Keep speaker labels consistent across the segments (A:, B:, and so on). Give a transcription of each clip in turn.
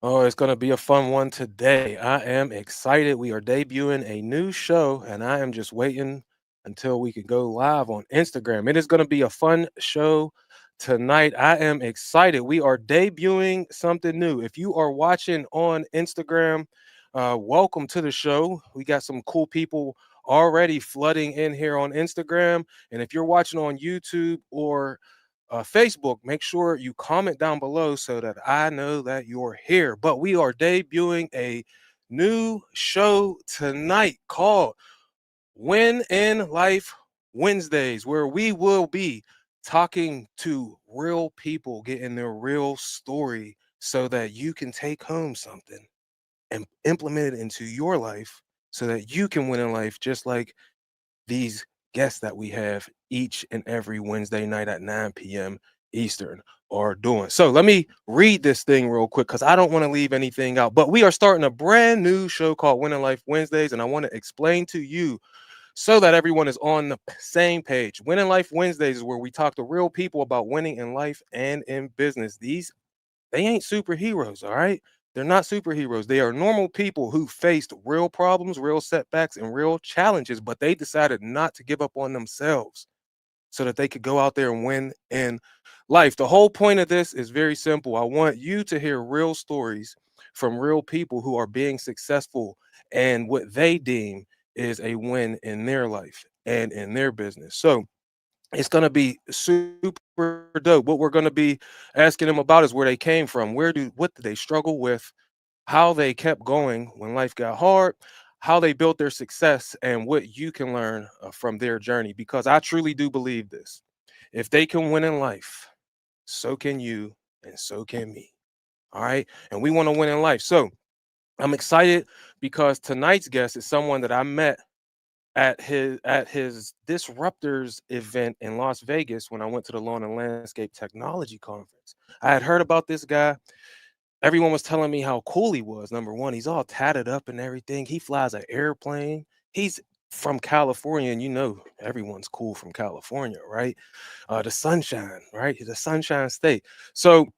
A: Oh, it's going to be a fun one today. I am excited. We are debuting a new show, and I am just waiting until we can go live on Instagram. It is going to be a fun show tonight. I am excited. We are debuting something new. If you are watching on Instagram, welcome to the show. We got some cool people already flooding in here on Instagram. And if you're watching on YouTube or Facebook, make sure you comment down below so that I know that you're here. But we are debuting a new show tonight called Win in Life Wednesdays, where we will be talking to real people, getting their real story so that you can take home something and implement it into your life so that you can win in life just like these guests that we have each and every Wednesday night at 9 p.m. Eastern are doing. So let me read this thing real quick because I don't want to leave anything out. But we are starting a brand new show called Winning Life Wednesdays, and I want to explain to you so that everyone is on the same page. Winning Life Wednesdays is where we talk to real people about winning in life and in business. They ain't superheroes, all right? They're not superheroes. They are normal people who faced real problems, real setbacks, and real challenges, but they decided not to give up on themselves so that they could go out there and win in life. The whole point of this is very simple. I want you to hear real stories from real people who are being successful and what they deem is a win in their life and in their business. So, it's going to be super dope. What we're going to be asking them about is where they came from. What did they struggle with? How they kept going when life got hard, how they built their success, and what you can learn from their journey. Because I truly do believe this. If they can win in life, so can you, and so can me. All right. And we want to win in life. So I'm excited because tonight's guest is someone that I met at his disruptors event in Las Vegas when I went to the lawn and landscape technology conference. I had heard about this guy. Everyone was telling me how cool he was. Number one, he's all tatted up and everything. He flies an airplane. He's from California, and you know everyone's cool from California, right? The sunshine, right? The sunshine state. So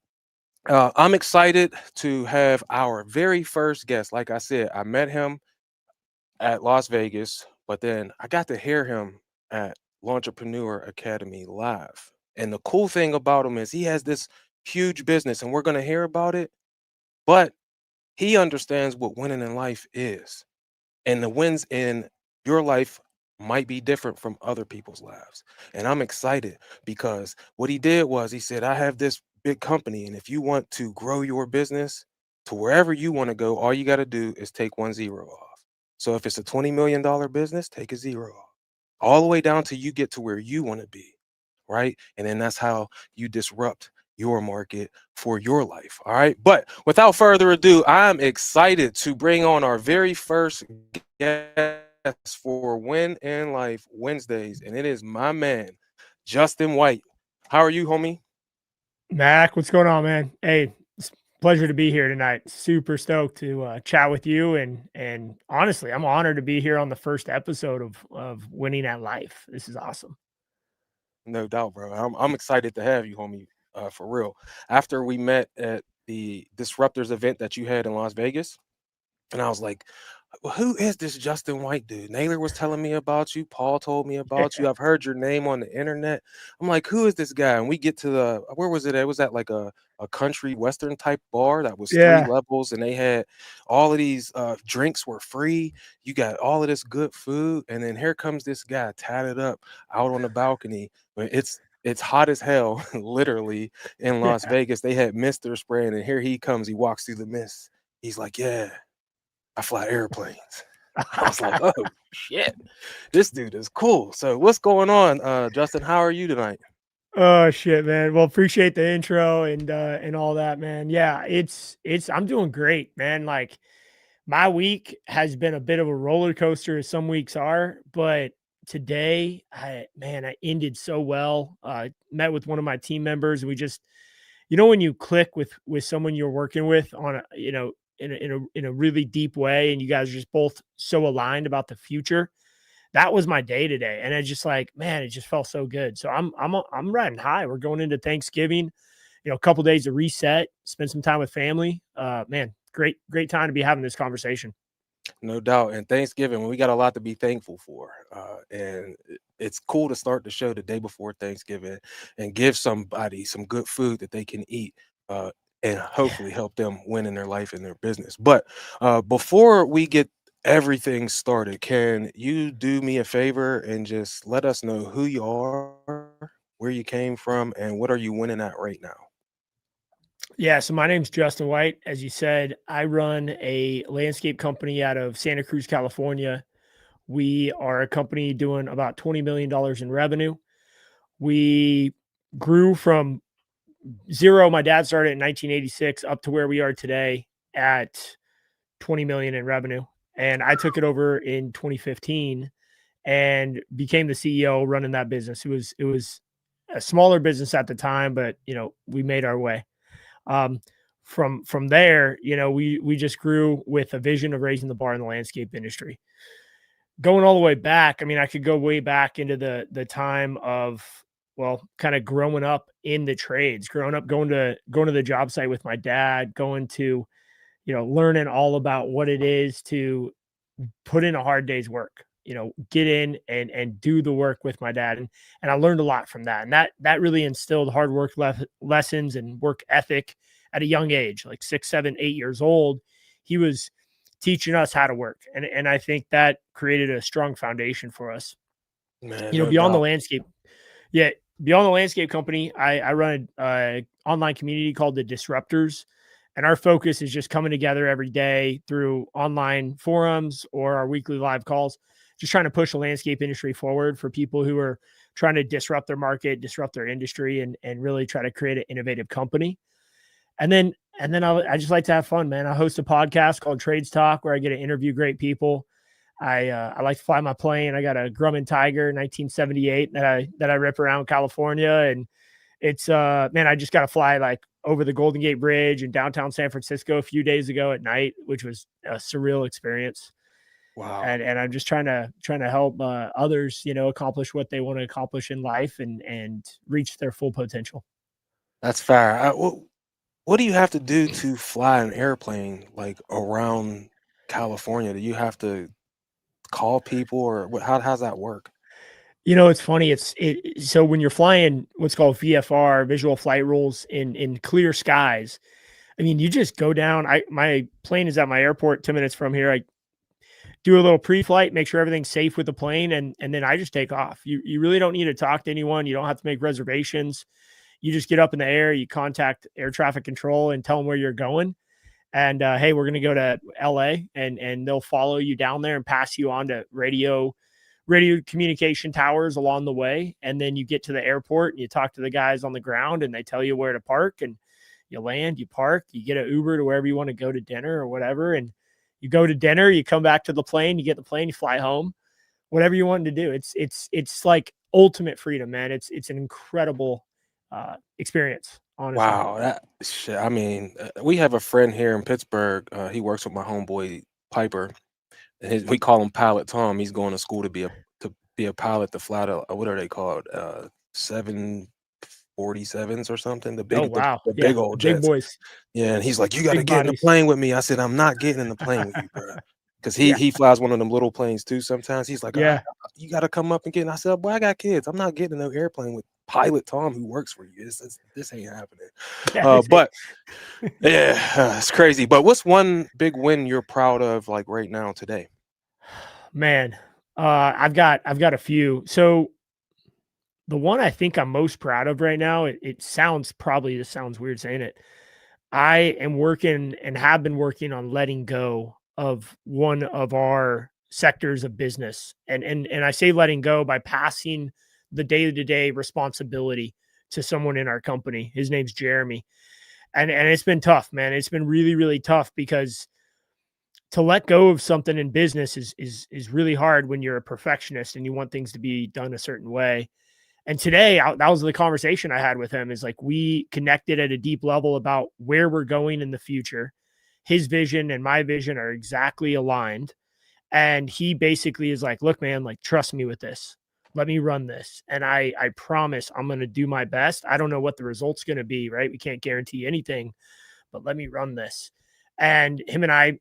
A: I'm excited to have our very first guest. Like I said, I met him at Las Vegas, but then I got to hear him at Entrepreneur Academy live. And the cool thing about him is he has this huge business, and we're going to hear about it, but he understands what winning in life is. And the wins in your life might be different from other people's lives. And I'm excited because what he did was he said, I have this big company, and if you want to grow your business to wherever you want to go, all you got to do is take 1 0 off. So if it's a $20 million business, take a zero off, all the way down till you get to where you want to be. Right. And then that's how you disrupt your market for your life. All right. But without further ado, I'm excited to bring on our very first guest for Win in Life Wednesdays. And it is my man, Justin White. How are you, homie?
B: Mac, what's going on, man? Hey, it's a pleasure to be here tonight. Super stoked to chat with you, and honestly, I'm honored to be here on the first episode of Winning at Life. This is awesome.
A: No doubt, bro. I'm excited to have you, homie, for real. After we met at the Disruptors event that you had in Las Vegas, and I was like, well, who is this Justin White dude? Naylor was telling me about you. Paul told me about you. I've heard your name on the internet. I'm like, who is this guy? And we get to where was it? It was at like a country western type bar that was three
B: Yeah,
A: levels, and they had all of these drinks were free. You got all of this good food, and then here comes this guy tatted up out on the balcony. But it's hot as hell, literally in Las
B: yeah.
A: Vegas. They had mister spraying, and here he comes. He walks through the mist. He's like, yeah. I fly airplanes. I was like, oh shit, this dude is cool. So what's going on, Justin? How are you tonight?
B: Oh shit, man. Well, appreciate the intro and all that, man. Yeah, it's I'm doing great, man. Like my week has been a bit of a roller coaster as some weeks are, but today I ended so well. Met with one of my team members and we just when you click with someone you're working with on a in a really deep way and you guys are just both so aligned about the future. That was my day today, and I just like, man, it just felt so good. So I'm riding high. We're going into Thanksgiving. a couple days to reset, spend some time with family. Man, great time to be having this conversation.
A: No doubt. And Thanksgiving, we got a lot to be thankful for. And it's cool to start the show the day before Thanksgiving and give somebody some good food that they can eat. And hopefully help them win in their life and their business. But before we get everything started, can you do me a favor and just let us know who you are, where you came from, and what are you winning at right now?
B: Yeah, so my name's Justin White. As you said, I run a landscape company out of Santa Cruz, California. We are a company doing about $20 million in revenue. We grew from zero. My dad started in 1986 up to where we are today at 20 million in revenue. And I took it over in 2015 and became the CEO running that business. It was a smaller business at the time, but we made our way. Um, from there, we just grew with a vision of raising the bar in the landscape industry. Going all the way back, I mean, I could go way back into the time of, well, kind of growing up in the trades, growing up going to the job site with my dad, going to, learning all about what it is to put in a hard day's work, get in and do the work with my dad. And I learned a lot from that. And that really instilled hard work lessons and work ethic at a young age, like 6, 7, 8 years old. He was teaching us how to work. And I think that created a strong foundation for us.
A: Man, no
B: Beyond the
A: doubt.
B: landscape. Yeah. Beyond the landscape company, I run a online community called the Disruptors. And our focus is just coming together every day through online forums or our weekly live calls, just trying to push the landscape industry forward for people who are trying to disrupt their market, disrupt their industry, and really try to create an innovative company. And then I just like to have fun, man. I host a podcast called Trades Talk where I get to interview great people. I like to fly my plane. I got a Grumman Tiger 1978 that I rip around California, and it's man, I just got to fly like over the Golden Gate Bridge in downtown San Francisco a few days ago at night, which was a surreal experience.
A: Wow.
B: And I'm just trying to help others, accomplish what they want to accomplish in life and reach their full potential.
A: That's fair. What do you have to do to fly an airplane like around California? Do you have to call people or how's that work?
B: It's funny. So when you're flying what's called VFR, visual flight rules in clear skies, I mean, you just go down. My plane is at my airport 10 minutes from here. I do a little pre-flight, make sure everything's safe with the plane, and then I just take off. You really don't need to talk to anyone. You don't have to make reservations. You just get up in the air, you contact air traffic control and tell them where you're going. And hey, we're going to go to LA, and they'll follow you down there and pass you on to radio communication towers along the way. And then you get to the airport and you talk to the guys on the ground and they tell you where to park, and you land, you park, you get an Uber to wherever you want to go to dinner or whatever. And you go to dinner, you come back to the plane, you get the plane, you fly home, whatever you want to do. It's like ultimate freedom, man. It's an incredible experience, honestly.
A: Wow, that shit. I mean, we have a friend here in Pittsburgh. He works with my homeboy Piper, and we call him Pilot Tom. He's going to school to be a pilot to fly the what are they called? 747s or something. The
B: Oh
A: big the,
B: wow.
A: the
B: Yeah.
A: big old
B: The big
A: jets.
B: boys,
A: Yeah, and he's like, "You got to
B: big
A: get in the
B: bodies.
A: plane with me." I said, "I'm not getting in the plane with you, bro." Because he
B: Yeah.
A: he flies one of them little planes too. Sometimes he's like,
B: Yeah.
A: "You got to come up and get." I said, "Boy, I got kids. I'm not getting in no airplane with Pilot Tom who works for you. This ain't happening."
B: Yeah.
A: But yeah, it's crazy. But what's one big win you're proud of, like right now today?
B: Man, I've got a few. So the one I think I'm most proud of right now, it sounds probably, this sounds weird saying it. I am working and have been working on letting go of one of our sectors of business. And I say letting go by passing the day-to-day responsibility to someone in our company. His name's Jeremy. And it's been tough, man. It's been really, really tough because to let go of something in business is really hard when you're a perfectionist and you want things to be done a certain way. And today, that was the conversation I had with him, is like we connected at a deep level about where we're going in the future. His vision and my vision are exactly aligned. And he basically is like, look, man, like, trust me with this. let me run this. And I promise I'm going to do my best. I don't know what the result's going to be, right? We can't guarantee anything, but let me run this. And him and I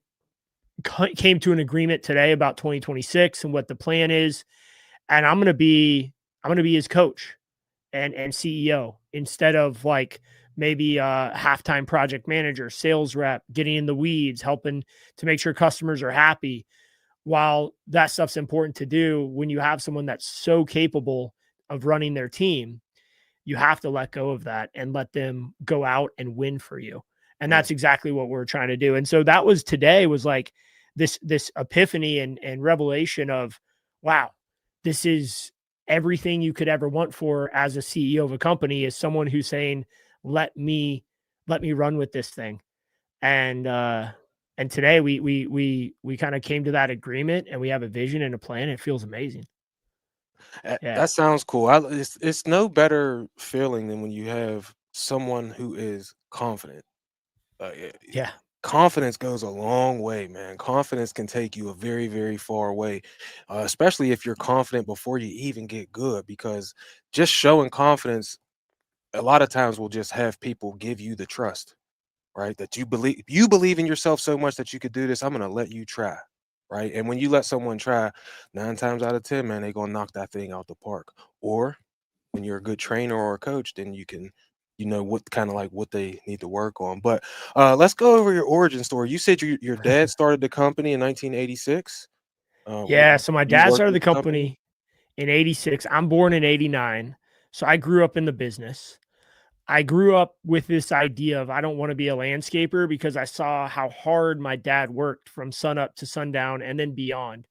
B: came to an agreement today about 2026 and what the plan is. And I'm going to be his coach and CEO instead of like maybe a halftime project manager, sales rep, getting in the weeds, helping to make sure customers are happy. While that stuff's important to do, when you have someone that's so capable of running their team, you have to let go of that and let them go out and win for you. And
A: Mm.
B: that's exactly what we're trying to do. And so that was today was like this epiphany and revelation of, wow, this is everything you could ever want for as a CEO of a company is someone who's saying, let me run with this thing. And and today we kind of came to that agreement and we have a vision and a plan. It feels amazing. Yeah.
A: That sounds cool. It's no better feeling than when you have someone who is confident.
B: Yeah.
A: Confidence goes a long way, man. Confidence can take you a very, very far way, especially if you're confident before you even get good. Because just showing confidence, a lot of times, will just have people give you the trust, right? That you believe in yourself so much that you could do this. I'm gonna let you try, right? And when you let someone try, 9 times out of 10, man, they're gonna knock that thing out the park. Or when you're a good trainer or a coach, then you know what kind of like what they need to work on. But let's go over your origin story. You said your dad started the company in 1986.
B: Yeah. So my
A: You
B: dad
A: worked
B: started
A: with
B: the
A: the company.
B: company in 86. I'm born in 89. So I grew up in the business. I grew up with this idea of I don't want to be a landscaper because I saw how hard my dad worked from sun up to sundown and then beyond.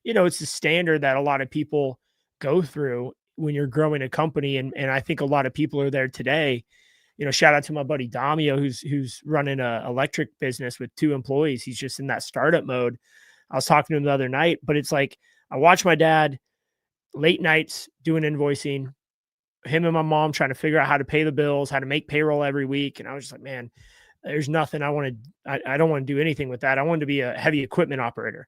B: It's the standard that a lot of people go through when you're growing a company. And I think a lot of people are there today. Shout out to my buddy Damio, who's running a electric business with 2 employees. He's just in that startup mode. I was talking to him the other night, but it's like I watch my dad late nights doing invoicing, him and my mom trying to figure out how to pay the bills, how to make payroll every week. And I was just like, man, there's nothing I want to, I don't want to do anything with that. I wanted to be a heavy equipment operator.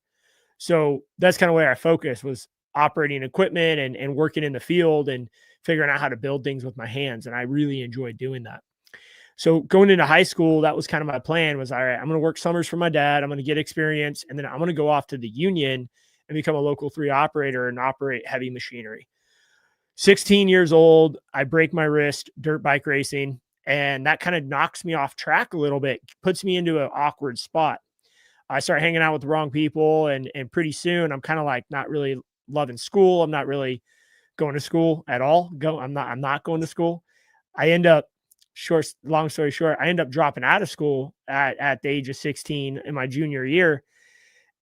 B: So that's kind of where I focused was operating equipment and working in the field and figuring out how to build things with my hands. And I really enjoyed doing that. So going into high school, that was kind of my plan was, all right, I'm going to work summers for my dad. I'm going to get experience. And then I'm going to go off to the union and become a local 3 operator and operate heavy machinery. 16 years old, I break my wrist dirt bike racing, and that kind of knocks me off track a little bit, puts me into an awkward spot. I start hanging out with the wrong people, and pretty soon I'm kind of like not really loving school. I'm not really going to school at all. I'm not going to school. I end up long story short, I end up dropping out of school at the age of 16 in my junior year.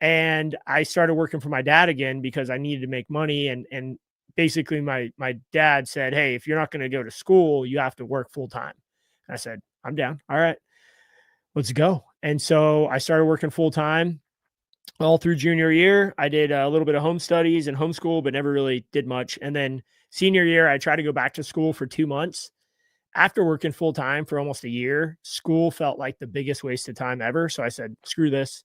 B: And I started working for my dad again because I needed to make money. And basically my dad said, hey, if you're not going to go to school, you have to work full time. I said, I'm down. All right, let's go. And so I started working full time all through junior year. I did a little bit of home studies and homeschool, but never really did much. And then senior year, I tried to go back to school for 2 months. After working full time for almost a year, school felt like the biggest waste of time ever. So I said, screw this,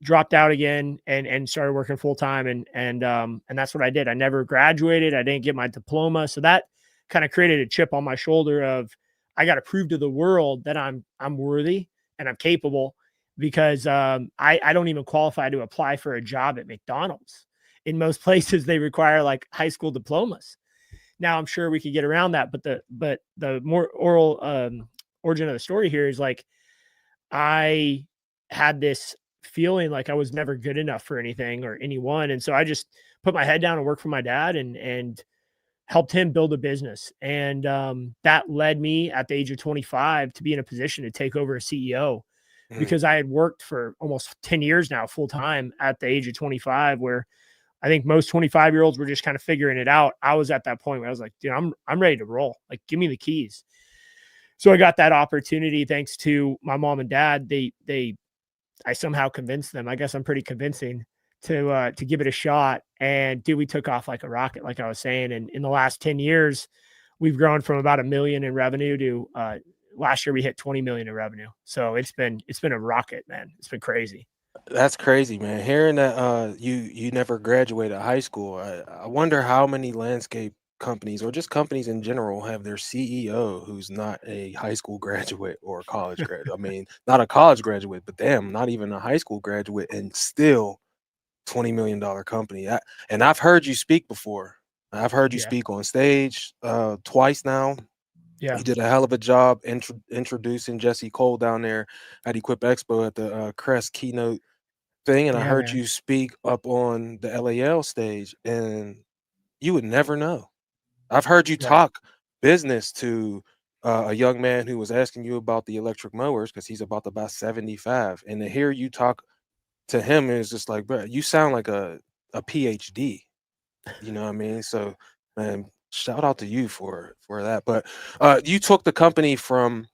B: dropped out again and started working full time. And that's what I did. I never graduated. I didn't get my diploma. So that kind of created a chip on my shoulder of I got to prove to the world that I'm worthy and I'm capable because I don't even qualify to apply for a job at McDonald's. In most places, they require like high school diplomas. Now I'm sure we could get around that, but the more oral origin of the story here is like I had this feeling like I was never good enough for anything or anyone. And so I just put my head down and worked for my dad and helped him build a business. And that led me at the age of 25 to be in a position to take over as CEO
A: Mm.
B: because I had worked for almost 10 years now full time at the age of 25, where I think most 25-year-olds were just kind of figuring it out. I was at that point where I was like, dude, I'm ready to roll. Like, give me the keys. So I got that opportunity thanks to my mom and dad. I somehow convinced them. I guess I'm pretty convincing to give it a shot. And dude, we took off like a rocket, like I was saying. And in the last 10 years, we've grown from about 1 million in revenue to last year we hit 20 million in revenue. So it's been a rocket, man. It's been crazy.
A: That's crazy, man. Hearing that you never graduated high school. I wonder how many landscape companies or just companies in general have their CEO who's not a high school graduate or a college grad. I mean, not a college graduate, but damn, not even a high school graduate and still $20 million company. And I've heard you speak before. I've heard you
B: Yeah.
A: speak on stage twice now.
B: Yeah.
A: You did a hell of a job introducing Jesse Cole down there at Equip Expo at the Crest keynote thing, and I
B: Yeah,
A: heard
B: man.
A: you speak up on the LAL stage, and you would never know. I've heard you
B: Yeah.
A: talk business to a young man who was asking you about the electric mowers because he's about to buy 75, and to hear you talk to him is just like, bro, you sound like a PhD. You know what I mean? So, man, shout out to you for that. But you took the company from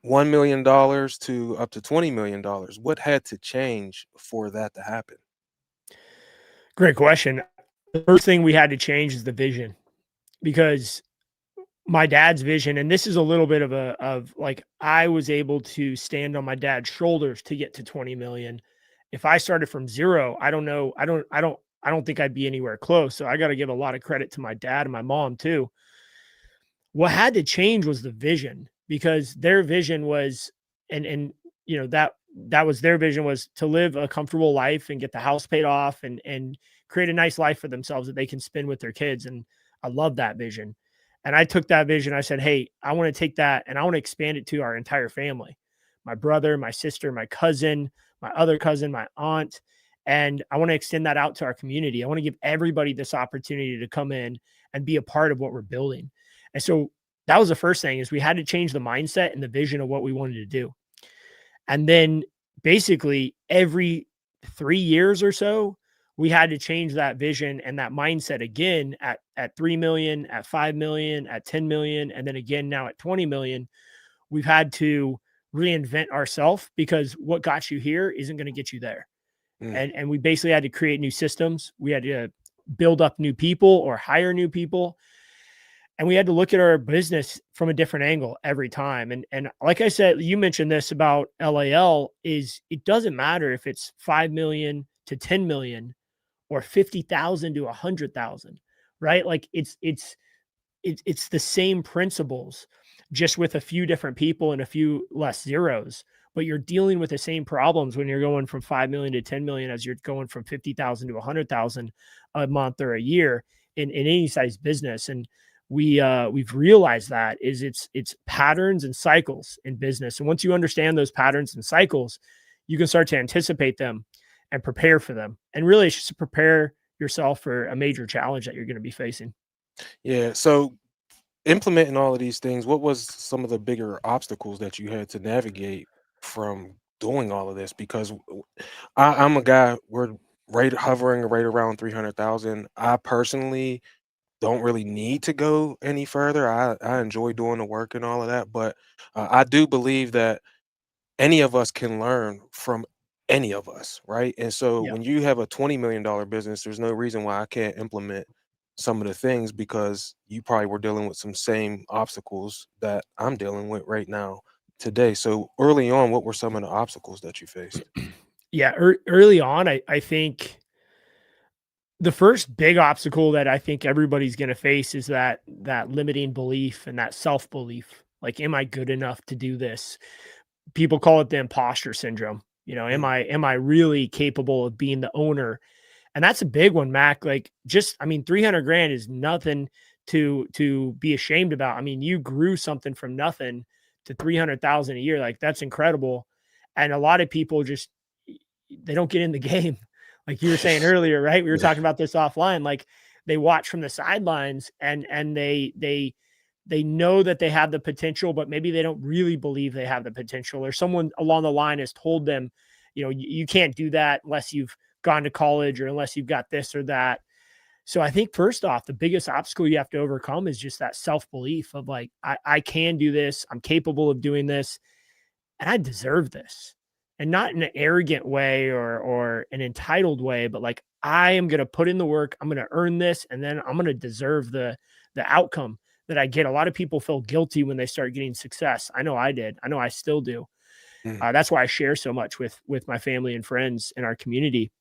A: $1 million to up to $20 million. What had to change for that to happen?
B: Great question. The first thing we had to change is the vision because my dad's vision, and this is a little bit of like I was able to stand on my dad's shoulders to get to 20 million. If I started from zero, I don't know. I don't think I'd be anywhere close. So I got to give a lot of credit to my dad and my mom too. What had to change was the vision because their vision was, and you know that was their vision, was to live a comfortable life and get the house paid off and create a nice life for themselves that they can spend with their kids. And I love that vision. And I took that vision. I said, hey, I want to take that and I want to expand it to our entire family, my brother, my sister, my cousin, my other cousin, my aunt. And I want to extend that out to our community. I want to give everybody this opportunity to come in and be a part of what we're building. And so that was the first thing, is we had to change the mindset and the vision of what we wanted to do. And then basically every 3 years or so, we had to change that vision and that mindset again at 3 million, at 5 million, at 10 million, and then again now at 20 million. We've had to reinvent ourselves because what got you here isn't going to get you there.
A: Mm,
B: And we basically had to create new systems. We had to build up new people or hire new people, and we had to look at our business from a different angle every time. And like I said, you mentioned this about LAL, is it doesn't matter if it's 5 million to 10 million or 50,000 to 100,000, right? Like it's the same principles, just with a few different people and a few less zeros. But you're dealing with the same problems when you're going from 5 million to 10 million as you're going from 50,000 to 100,000 a month or a year in any size business. And we've realized that is it's patterns and cycles in business. And once you understand those patterns and cycles, you can start to anticipate them and prepare for them. And really, it's just to prepare yourself for a major challenge that you're going to be facing.
A: yeah. So implementing all of these things, what was some of the bigger obstacles that you had to navigate from doing all of this? Because I'm a guy, we're right hovering right around 300,000. I personally don't really need to go any further. I enjoy doing the work and all of that, but I do believe that any of us can learn from any of us, right? And so
B: Yeah.
A: when you have a $20 million business, there's no reason why I can't implement some of the things because you probably were dealing with some same obstacles that I'm dealing with right now today. So early on, what were some of the obstacles that you faced?
B: Yeah, early on, I think the first big obstacle that I think everybody's going to face is that limiting belief and that self belief. Like, am I good enough to do this? People call it the imposter syndrome. You know,
A: Mm,
B: am I really capable of being the owner? And that's a big one, Mac. Like, just I mean, 300 grand is nothing to be ashamed about. I mean, you grew something from nothing to 300,000 a year. Like, that's incredible. And a lot of people just they don't get in the game. Like you were saying earlier, right? We were
A: yeah.
B: talking about this offline. Like, they watch from the sidelines and they know that they have the potential, but maybe they don't really believe they have the potential, or someone along the line has told them, you know, you can't do that unless you've gone to college or unless you've got this or that. So I think first off, the biggest obstacle you have to overcome is just that self belief of like, I can do this. I'm capable of doing this, and I deserve this. And not in an arrogant way or an entitled way, but like, I am going to put in the work. I'm going to earn this, and then I'm going to deserve the outcome that I get. A lot of people feel guilty when they start getting success. I know I did. I know I still do.
A: Mm,
B: That's why I share so much with my family and friends in our community.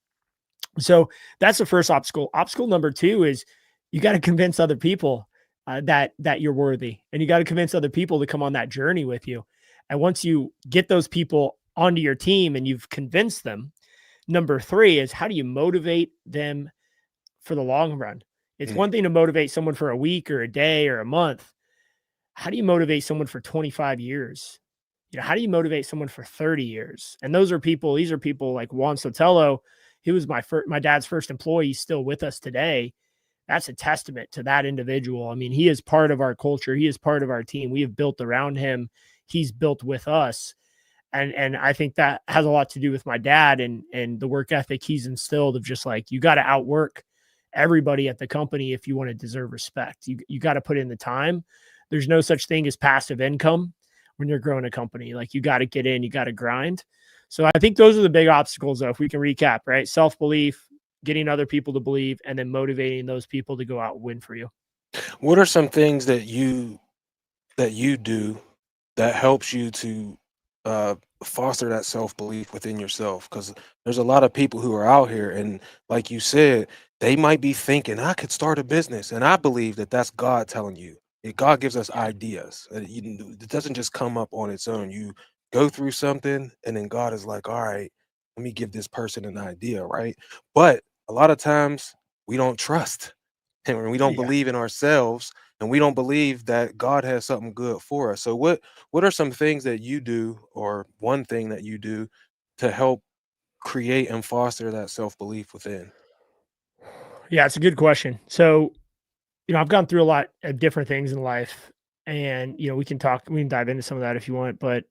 B: So that's the first obstacle. Obstacle number two is you got to convince other people that you're worthy, and you got to convince other people to come on that journey with you. And once you get those people onto your team and you've convinced them, number three is how do you motivate them for the long run? It's
A: mm.
B: one thing to motivate someone for a week or a day or a month. How do you motivate someone for 25 years? How do you motivate someone for 30 years? And these are people like Juan Sotelo. He was my dad's first employee. He's still with us today. That's a testament to that individual. I mean, he is part of our culture. He is part of our team. We have built around him. He's built with us. And I think that has a lot to do with my dad and the work ethic he's instilled of just like, you got to outwork everybody at the company if you want to deserve respect. You got to put in the time. There's no such thing as passive income when you're growing a company. Like, you got to get in, you got to grind. So I think those are the big obstacles, though, if we can recap, right? Self-belief, getting other people to believe, and then motivating those people to go out and win for you.
A: What are some things that you do that helps you to uh, foster that self belief within yourself? Because there's a lot of people who are out here, and like you said, they might be thinking, "I could start a business," and I believe that that's God telling you. God gives us ideas. It doesn't just come up on its own. You go through something, and then God is like, "All right, let me give this person an idea," right? But a lot of times we don't trust, and we don't
B: Yeah.
A: believe in ourselves, and we don't believe that God has something good for us. So what are some things that you do, or one thing that you do, to help create and foster that self-belief within?
B: Yeah, it's a good question. So, I've gone through a lot of different things in life, and, we can dive into some of that if you want, but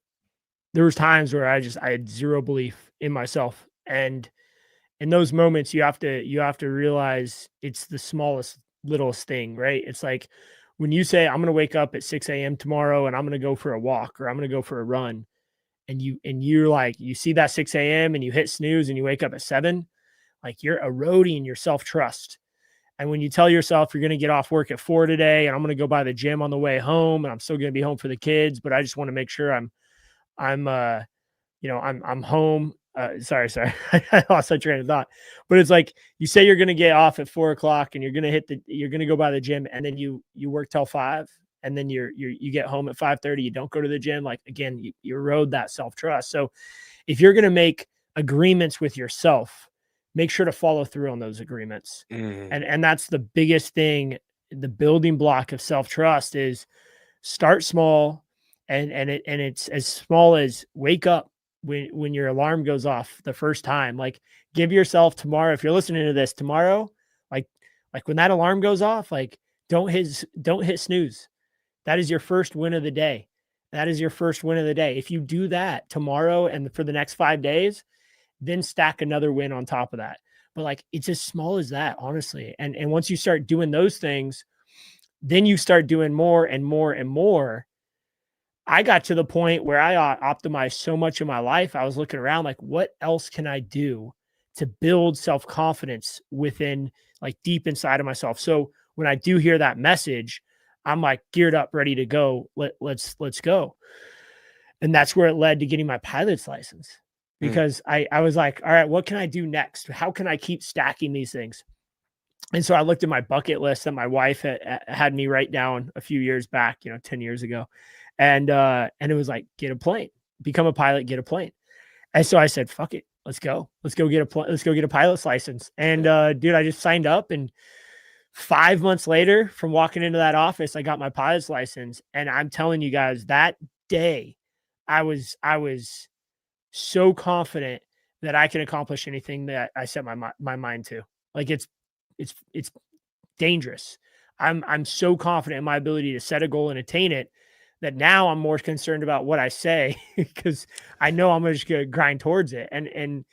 B: there was times where I had zero belief in myself. And in those moments, you have to realize it's the smallest, littlest thing, right? It's like when you say, I'm gonna wake up at 6 a.m. tomorrow and I'm gonna go for a walk or I'm gonna go for a run, and you're like, you see that 6 a.m. and you hit snooze and you wake up at 7, like, you're eroding your self-trust. And when you tell yourself you're gonna get off work at 4 today and I'm gonna go by the gym on the way home and I'm still gonna be home for the kids, but I just want to make sure I'm home. Sorry, I lost that train of thought. But it's like you say you're going to get off at 4 o'clock and you're going to go by the gym, and then you work till 5, and then you get home at 5:30. You don't go to the gym. Like, again, you erode that self trust. So if you're going to make agreements with yourself, make sure to follow through on those agreements.
A: Mhm,
B: And that's the biggest thing. The building block of self trust is start small, and it's as small as wake up when your alarm goes off the first time. Like, give yourself tomorrow, if you're listening to this tomorrow, like when that alarm goes off, like, don't hit snooze. That is your first win of the day. That is your first win of the day. If you do that tomorrow and for the next 5 days, then stack another win on top of that. But like, it's as small as that, honestly. And once you start doing those things, then you start doing more and more and more. I got to the point where I optimized so much of my life. I was looking around like, what else can I do to build self confidence within, like, deep inside of myself? So when I do hear that message, I'm like geared up, ready to go. Let's go. And that's where it led to getting my pilot's license,
A: mm.
B: because I was like, all right, what can I do next? How can I keep stacking these things? And so I looked at my bucket list that my wife had me write down a few years back, 10 years ago. And it was like, get a plane, become a pilot, get a plane. And so I said, fuck it. Let's go. Let's go get a pilot's license. And dude, I just signed up, and 5 months later from walking into that office, I got my pilot's license. And I'm telling you guys, that day I was so confident that I can accomplish anything that I set my mind to. Like, it's dangerous. I'm so confident in my ability to set a goal and attain it that now I'm more concerned about what I say because I know I'm just going to grind towards it. And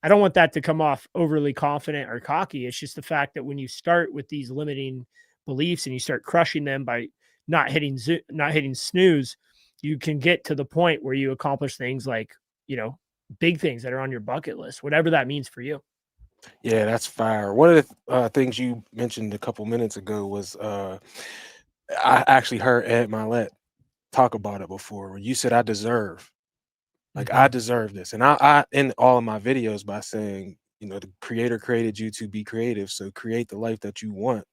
B: I don't want that to come off overly confident or cocky. It's just the fact that when you start with these limiting beliefs and you start crushing them by not hitting snooze, you can get to the point where you accomplish things like, big things that are on your bucket list, whatever that means for you.
A: Yeah, that's fire. One of the things you mentioned a couple minutes ago was I actually heard Ed Milet talk about it before. When you said, "I deserve," Like, I
B: Mhm.
A: deserve this. And I end all of my videos by saying, the creator created you to be creative. So create the life that you want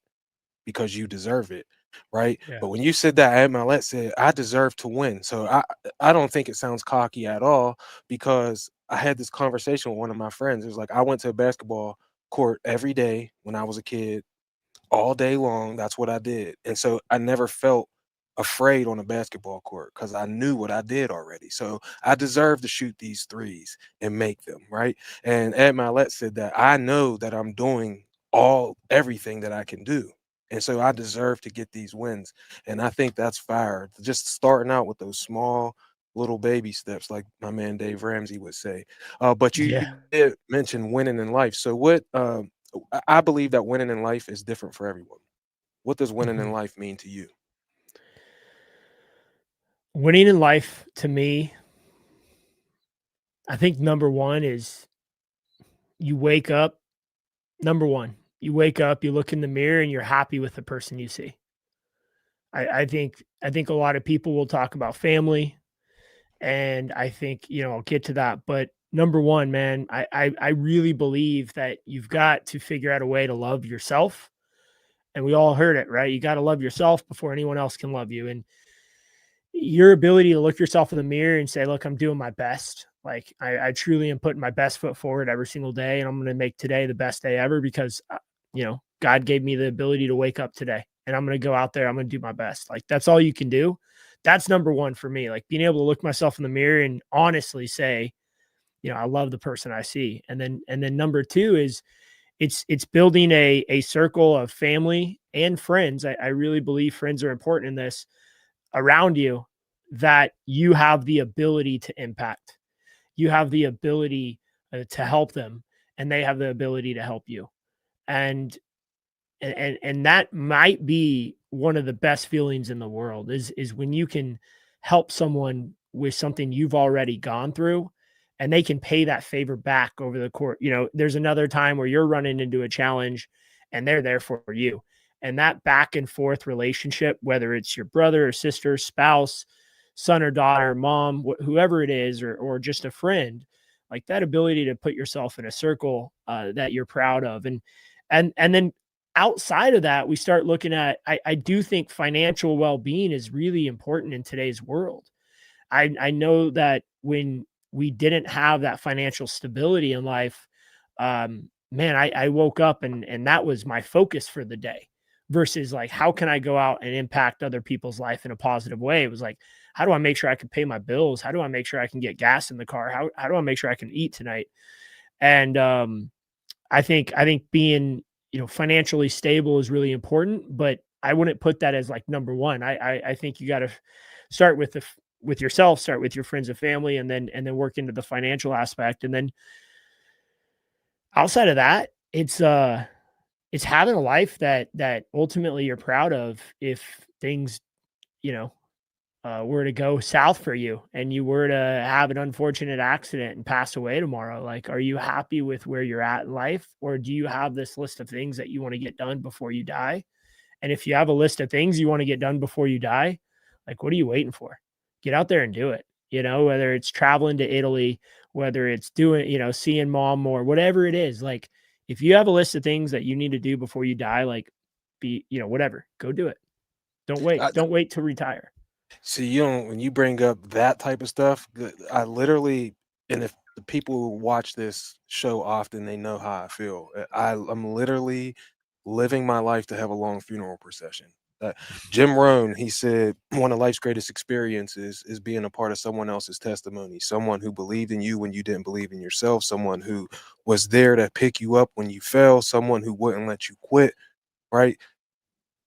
A: because you deserve it. Right.
B: Yeah.
A: But when you said that, Ed Mylett said, I deserve to win. So I don't think it sounds cocky at all, because I had this conversation with one of my friends. It was like, I went to a basketball court every day when I was a kid, all day long. That's what I did. And so I never felt afraid on a basketball court because I knew what I did already. So I deserve to shoot these threes and make them, right? And Ed Mylett said that I know that I'm doing everything that I can do. And so I deserve to get these wins. And I think that's fire. Just starting out with those small little baby steps, like my man Dave Ramsey would say. But you
B: Yeah.
A: did mention winning in life. So I believe that winning in life is different for everyone. What does winning in
B: Mhm.
A: life mean to you?
B: Winning in life to me, I think number 1 is you wake up number 1, you wake up, you look in the mirror, and you're happy with the person you see. I think a lot of people will talk about family, and I think, I'll get to that, but number 1, man, I really believe that you've got to figure out a way to love yourself, and we all heard it, right? You gotta love yourself before anyone else can love you, and your ability to look yourself in the mirror and say, "Look, I'm doing my best." Like I truly am putting my best foot forward every single day, and I'm going to make today the best day ever because, God gave me the ability to wake up today, and I'm going to go out there. I'm going to do my best. Like that's all you can do. That's number 1 for me. Like being able to look myself in the mirror and honestly say, I love the person I see. And then number 2 is it's building a circle of family and friends. I really believe friends are important in this around you that you have the ability to impact. You have the ability to help them, and they have the ability to help you. And and that might be one of the best feelings in the world is when you can help someone with something you've already gone through and they can pay that favor back over the court. There's another time where you're running into a challenge and they're there for you. And that back and forth relationship, whether it's your brother or sister, spouse, son or daughter, mom, whoever it is, or just a friend, like that ability to put yourself in a circle that you're proud of. And then outside of that, we start looking at I do think financial well-being is really important in today's world. I know that when we didn't have that financial stability in life, man, I woke up and that was my focus for the day versus like how can I go out and impact other people's life in a positive way? It was like, how do I make sure I can pay my bills? How do I make sure I can get gas in the car? How do I make sure I can eat tonight? And I think being, financially stable is really important, but I wouldn't put that as like number one. I think you got to start with yourself, start with your friends and family, and then work into the financial aspect. And then outside of that, it's having a life that ultimately you're proud of. If things, you know, were to go south for you and you were to have an unfortunate accident and pass away tomorrow, like, are you happy with where you're at in life? Or do you have this list of things that you want to get done before you die? And if you have a list of things you want to get done before you die, like, what are you waiting for? Get out there and do it. Whether it's traveling to Italy, whether it's doing, seeing mom more, whatever it is, like, if you have a list of things that you need to do before you die, like, whatever, go do it. Don't wait.
A: I,
B: Don't wait to retire.
A: See, when you bring up that type of stuff, I literally, and if the people who watch this show often, they know how I feel. I'm literally living my life to have a long funeral procession. Uh, Jim Rohn, he said, one of life's greatest experiences is being a part of someone else's testimony, someone who believed in you when you didn't believe in yourself, someone who was there to pick you up when you fell, someone who wouldn't let you quit, right?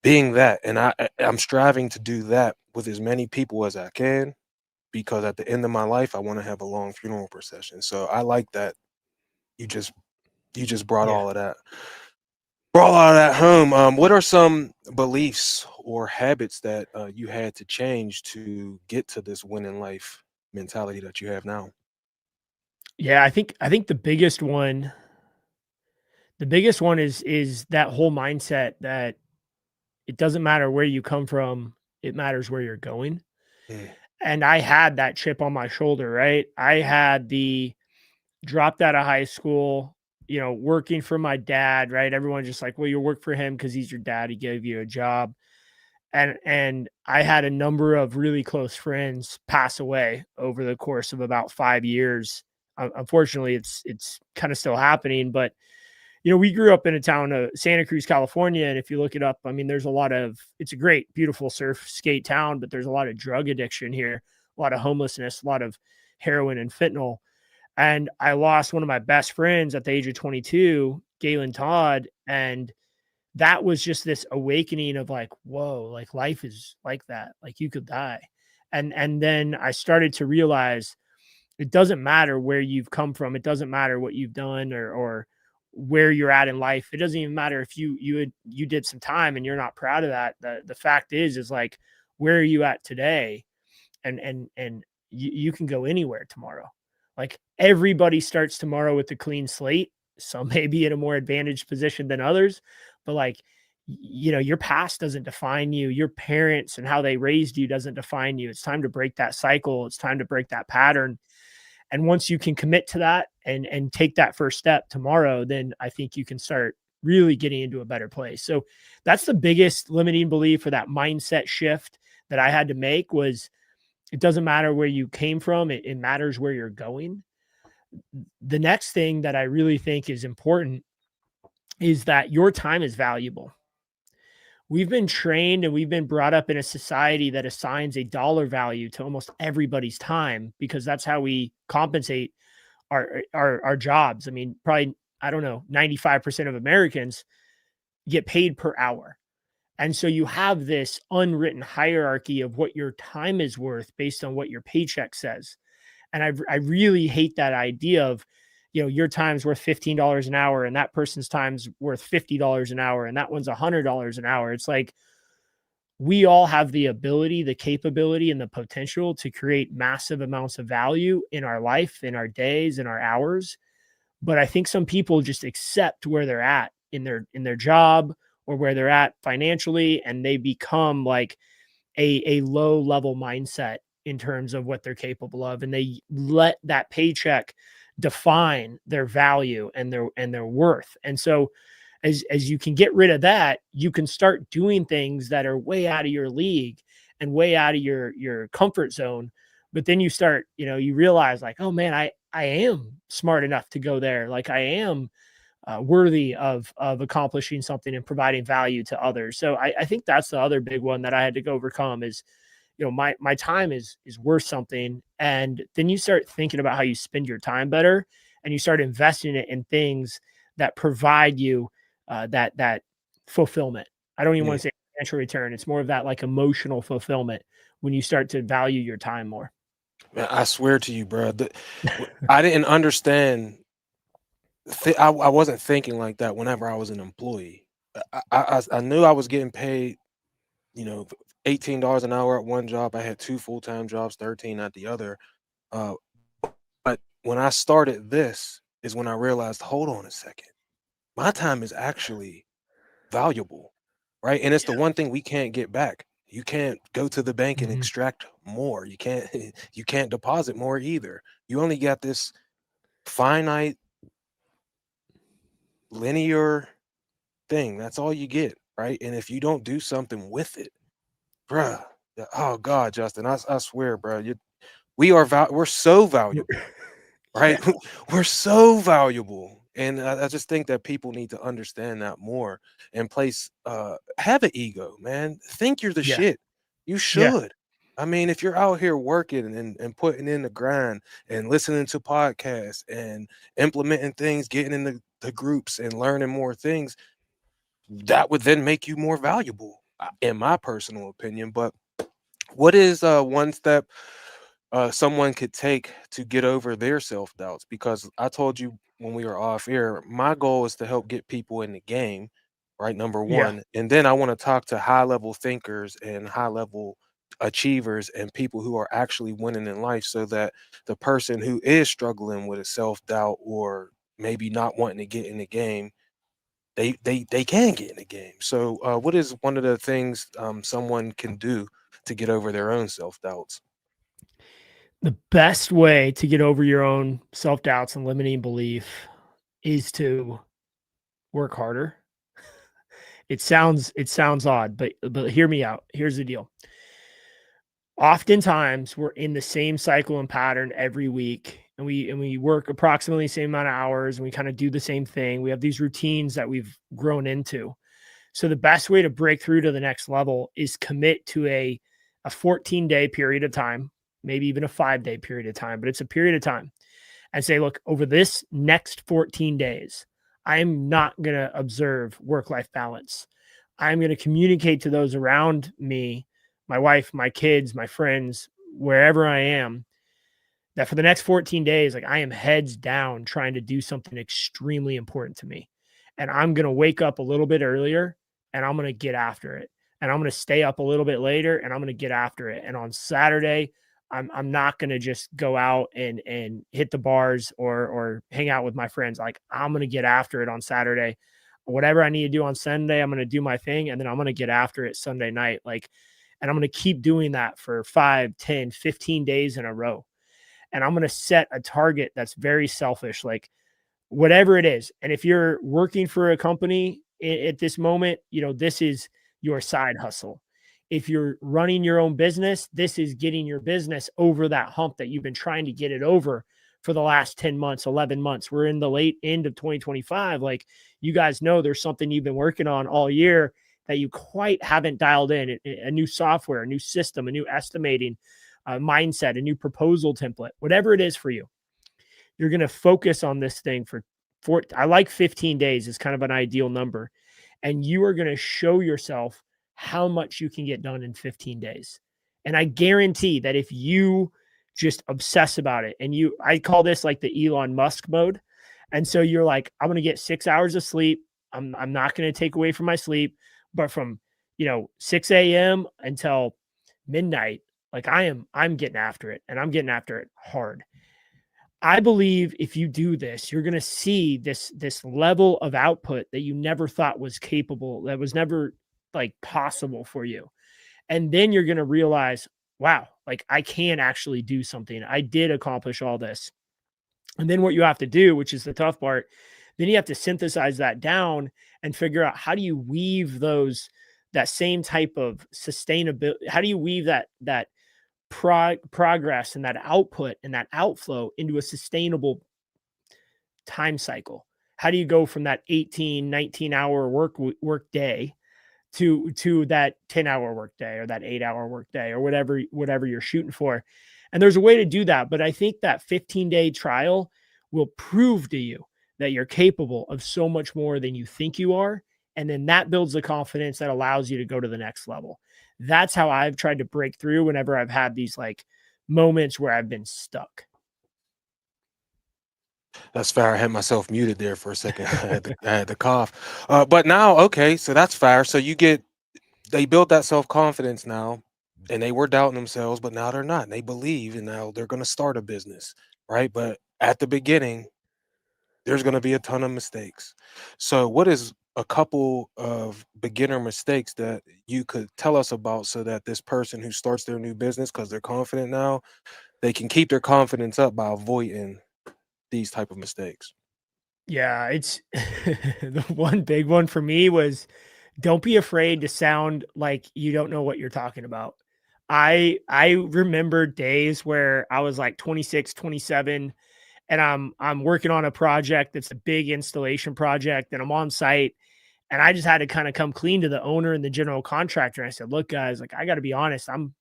A: Being that, and I'm striving to do that with as many people as I can, because at the end of my life, I wanna have a long funeral procession. So I like that you just you just
B: Yeah.
A: brought all of that home. What are some beliefs or habits that, you had to change to get to this winning life mentality that you have now?
B: Yeah, I think the biggest one is that whole mindset that it doesn't matter where you come from, it matters where you're going.
A: Mm,
B: and I had that chip on my shoulder, right? I had the dropped out of high school, working for my dad, right? Everyone's just like, well, you work for him because he's your dad. He gave you a job. And I had a number of really close friends pass away over the course of about 5 years. Unfortunately, it's kind of still happening, but we grew up in a town of Santa Cruz, California, and if you look it up, I mean, it's a great, beautiful surf skate town, but there's a lot of drug addiction here, a lot of homelessness, a lot of heroin and fentanyl. And I lost one of my best friends at the age of 22, Galen Todd, and that was just this awakening of like, whoa, like life is like that, like you could die. And then I started to realize it doesn't matter where you've come from, it doesn't matter what you've done or where you're at in life. It doesn't even matter if you did some time and you're not proud of that. The fact is like, where are you at today? And you can go anywhere tomorrow. Like everybody starts tomorrow with a clean slate. Some may be in a more advantaged position than others, but like, your past doesn't define you. Your parents and how they raised you doesn't define you. It's time to break that cycle. It's time to break that pattern. And once you can commit to that and take that first step tomorrow, then I think you can start really getting into a better place. So that's the biggest limiting belief, for that mindset shift that I had to make, was it doesn't matter where you came from. It matters where you're going. The next thing that I really think is important is that your time is valuable. We've been trained and we've been brought up in a society that assigns a dollar value to almost everybody's time, because that's how we compensate our jobs. I mean, probably, I don't know, 95% of Americans get paid per hour. And so you have this unwritten hierarchy of what your time is worth based on what your paycheck says. And I really hate that idea of, your time's worth $15 an hour and that person's time's worth $50 an hour and that one's $100 an hour. It's like, we all have the ability, the capability, and the potential to create massive amounts of value in our life, in our days, in our hours. But I think some people just accept where they're at in their job or where they're at financially, and they become like a low level mindset in terms of what they're capable of, and they let that paycheck define their value and their worth. And so as you can get rid of that, you can start doing things that are way out of your league and way out of your comfort zone. But then you start, you realize like, oh man, I am smart enough to go there. Like I am worthy of accomplishing something and providing value to others. So I think that's the other big one that I had to overcome is, my time is worth something. And then you start thinking about how you spend your time better, and you start investing it in things that provide you that fulfillment. I don't even
A: Yeah.
B: want to say financial return. It's more of that like emotional fulfillment when you start to value your time more.
A: Man, I swear to you, bro. I didn't understand. I wasn't thinking like that whenever I was an employee. I knew I was getting paid, you know, $18 an hour at one job. I had two full-time jobs, 13 at the other. Uh, but when I started this is when I realized, hold on a second, my time is actually valuable, right? And it's the one thing we can't get back. You can't go to the bank and
B: Mhm.
A: extract more. You can't you can't deposit more either. You only got this finite linear thing. That's all you get, right? And if you don't do something with it, bruh, oh God, Justin, I swear, bro, we're so valuable,
B: Yeah.
A: right? We're so valuable. And I just think that people need to understand that more and have an ego, man. Think you're the
B: Yeah.
A: shit. You
B: Yeah.
A: should. I mean, if you're out here working and putting in the grind and listening to podcasts and implementing things, getting in the groups and learning more things, that would then make you more valuable, in my personal opinion. But what is one step someone could take to get over their self doubts? Because I told you when we were off air, my goal is to help get people in the game, right? Number
B: Yeah.
A: one. And then I want to talk to high level thinkers and high level achievers and people who are actually winning in life, so that the person who is struggling with a self doubt or maybe not wanting to get in the game, they can get in the game. So, what is one of the things someone can do to get over their own self doubts?
B: The best way to get over your own self-doubts and limiting belief is to work harder. It sounds odd, but hear me out. Here's the deal. Oftentimes we're in the same cycle and pattern every week, and we work approximately the same amount of hours, and we kind of do the same thing. We have these routines that we've grown into. So the best way to break through to the next level is commit to a 14-day period of time, maybe even a 5-day period of time, but it's a period of time, and say, look, over this next 14 days, I'm not going to observe work-life balance. I'm going to communicate to those around me, my wife, my kids, my friends, wherever I am, that for the next 14 days, like I am heads down trying to do something extremely important to me. And I'm going to wake up a little bit earlier and I'm going to get after it. And I'm going to stay up a little bit later and I'm going to get after it. And on Saturday, I'm not going to just go out and hit the bars or hang out with my friends. Like I'm going to get after it on Saturday. Whatever I need to do on Sunday, I'm going to do my thing. And then I'm going to get after it Sunday night. Like, and I'm going to keep doing that for 5, 10, 15 days in a row. And I'm going to set a target that's very selfish, like whatever it is. And if you're working for a company at this moment, this is your side hustle. If you're running your own business, this is getting your business over that hump that you've been trying to get it over for the last 10 months, 11 months. We're in the late end of 2025. Like you guys know there's something you've been working on all year that you quite haven't dialed in, a new software, a new system, a new estimating mindset, a new proposal template, whatever it is for you. You're going to focus on this thing for I like 15 days is kind of an ideal number. And you are going to show yourself how much you can get done in 15 days. And I guarantee that if you just obsess about it and I call this like the Elon Musk mode. And so you're like, I'm going to get 6 hours of sleep. I'm not going to take away from my sleep, but from, 6 a.m. until midnight, like I'm getting after it and I'm getting after it hard. I believe if you do this, you're going to see this level of output that you never thought was capable, that was never like possible for you. And then you're going to realize, wow, like I can actually do something. I did accomplish all this. And then what you have to do, which is the tough part, then you have to synthesize that down and figure out how do you weave that same type of sustainability, how do you weave that progress and that output and that outflow into a sustainable time cycle? How do you go from that 18, 19-hour work day to that 10-hour work day or that 8-hour work day or whatever you're shooting for? And there's a way to do that, but I think that 15-day trial will prove to you that you're capable of so much more than you think you are. And then that builds the confidence that allows you to go to the next level. That's how I've tried to break through whenever I've had these like moments where I've been stuck.
A: That's fair. I had myself muted there for a second. I had to cough. But now, okay, so that's fair. So they build that self confidence now, and they were doubting themselves, but now they're not. They believe, and now they're going to start a business, right? But at the beginning, there's going to be a ton of mistakes. So, what is a couple of beginner mistakes that you could tell us about so that this person who starts their new business because they're confident now, they can keep their confidence up by avoiding these type of mistakes?
B: Yeah, it's the one big one for me was don't be afraid to sound like you don't know what you're talking about. I remember days where I was like 26, 27 and I'm working on a project that's a big installation project and I'm on site and I just had to kind of come clean to the owner and the general contractor. And I said, "Look guys, like I got to be honest, I'm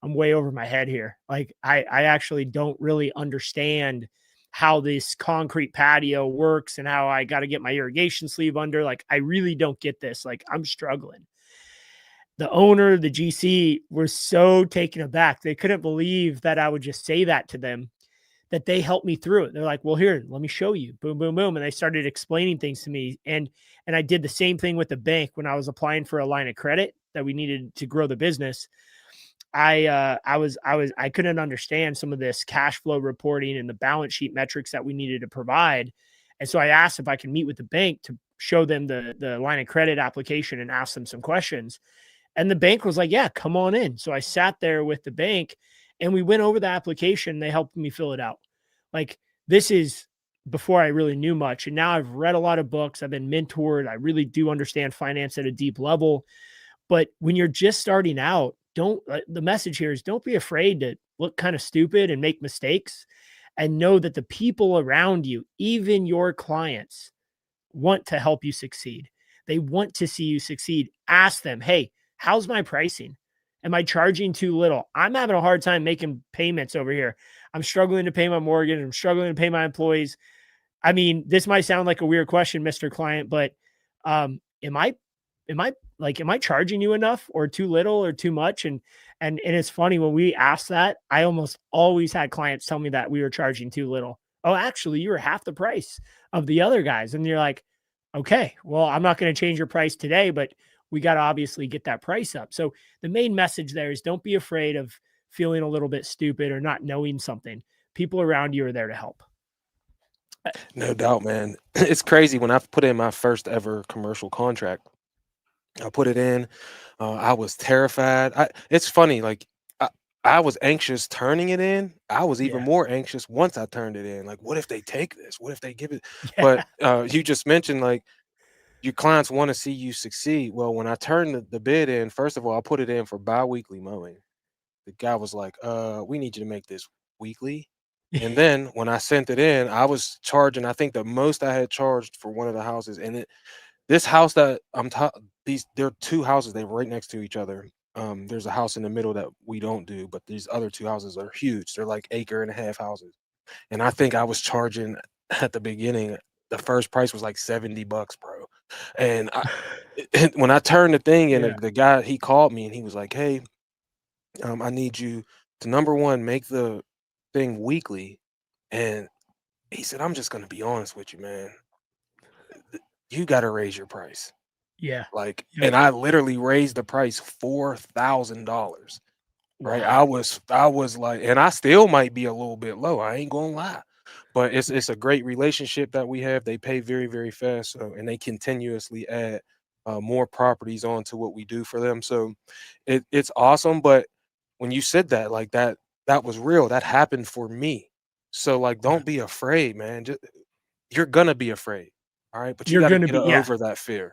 B: way over my head here. Like I actually don't really understand how this concrete patio works and how I got to get my irrigation sleeve under. Like I really don't get this. Like I'm struggling." The owner, the GC were so taken aback. They couldn't believe that I would just say that to them, that they helped me through it. They're like, "Well, here, let me show you." Boom, boom, boom. And they started explaining things to me. And I did the same thing with the bank when I was applying for a line of credit that we needed to grow the business. I couldn't understand some of this cash flow reporting and the balance sheet metrics that we needed to provide. And so I asked if I could meet with the bank to show them the line of credit application and ask them some questions. And the bank was like, "Yeah, come on in." So I sat there with the bank And we went over the application. They helped me fill it out. Like, this is before I really knew much. And now I've read a lot of books. I've been mentored. I really do understand finance at a deep level. But when you're just starting out, don't, the message here is don't be afraid to look kind of stupid and make mistakes, and know that the people around you, even your clients, want to help you succeed. They want to see you succeed. Ask them, hey, how's my pricing? Am I charging too little? I'm having a hard time making payments over here. I'm struggling to pay my mortgage. I'm struggling to pay my employees. I mean, this might sound like a weird question, Mr. Client, but am I charging you enough, or too little, or too much? And it's funny, when we ask that, I almost always had clients tell me that we were charging too little. Oh, actually, you were half the price of the other guys. And you're like, okay, well, I'm not going to change your price today, but we got to obviously get that price up. So the main message there is don't be afraid of feeling a little bit stupid or not knowing something. People around you are there to help.
A: No doubt, man. It's crazy when I put in my first ever commercial contract. I put it in. I was terrified. It's funny, like I, I was anxious turning it in. I was even
B: Yeah.
A: more anxious once I turned it in. Like, what if they take this? What if they give it? But
B: Yeah.
A: you just mentioned like your clients want to see you succeed. Well, when I turned the bid in, first of all, I put it in for biweekly mowing. The guy was like, we need you to make this weekly. And then when I sent it in, I was charging, I think the most I had charged for one of the houses. And this house that these there are two houses, they were right next to each other. There's a house in the middle that we don't do, but these other two houses are huge. They're like acre and a half houses. And I think I was charging at the beginning, the first price was like $70, bro. And when I turned the thing in,
B: Yeah.
A: the guy, he called me and he was like, hey, I need you to, number one, make the thing weekly. And he said, I'm just gonna be honest with you, man. You gotta raise your price.
B: Yeah.
A: Like,
B: Yep.
A: and I literally raised the price $4,000. Right? I
B: Wow.
A: was I was like, and I still might be a little bit low. I ain't gonna lie. But it's a great relationship that we have. They pay very, very fast, so, and they continuously add more properties onto what we do for them. So it's awesome. But when you said that, like that was real. That happened for me. So like,
B: Yeah.
A: don't be afraid, man. You're gonna be afraid. All right. But you
B: You're
A: got to
B: going to
A: get
B: be, yeah.
A: over that fear.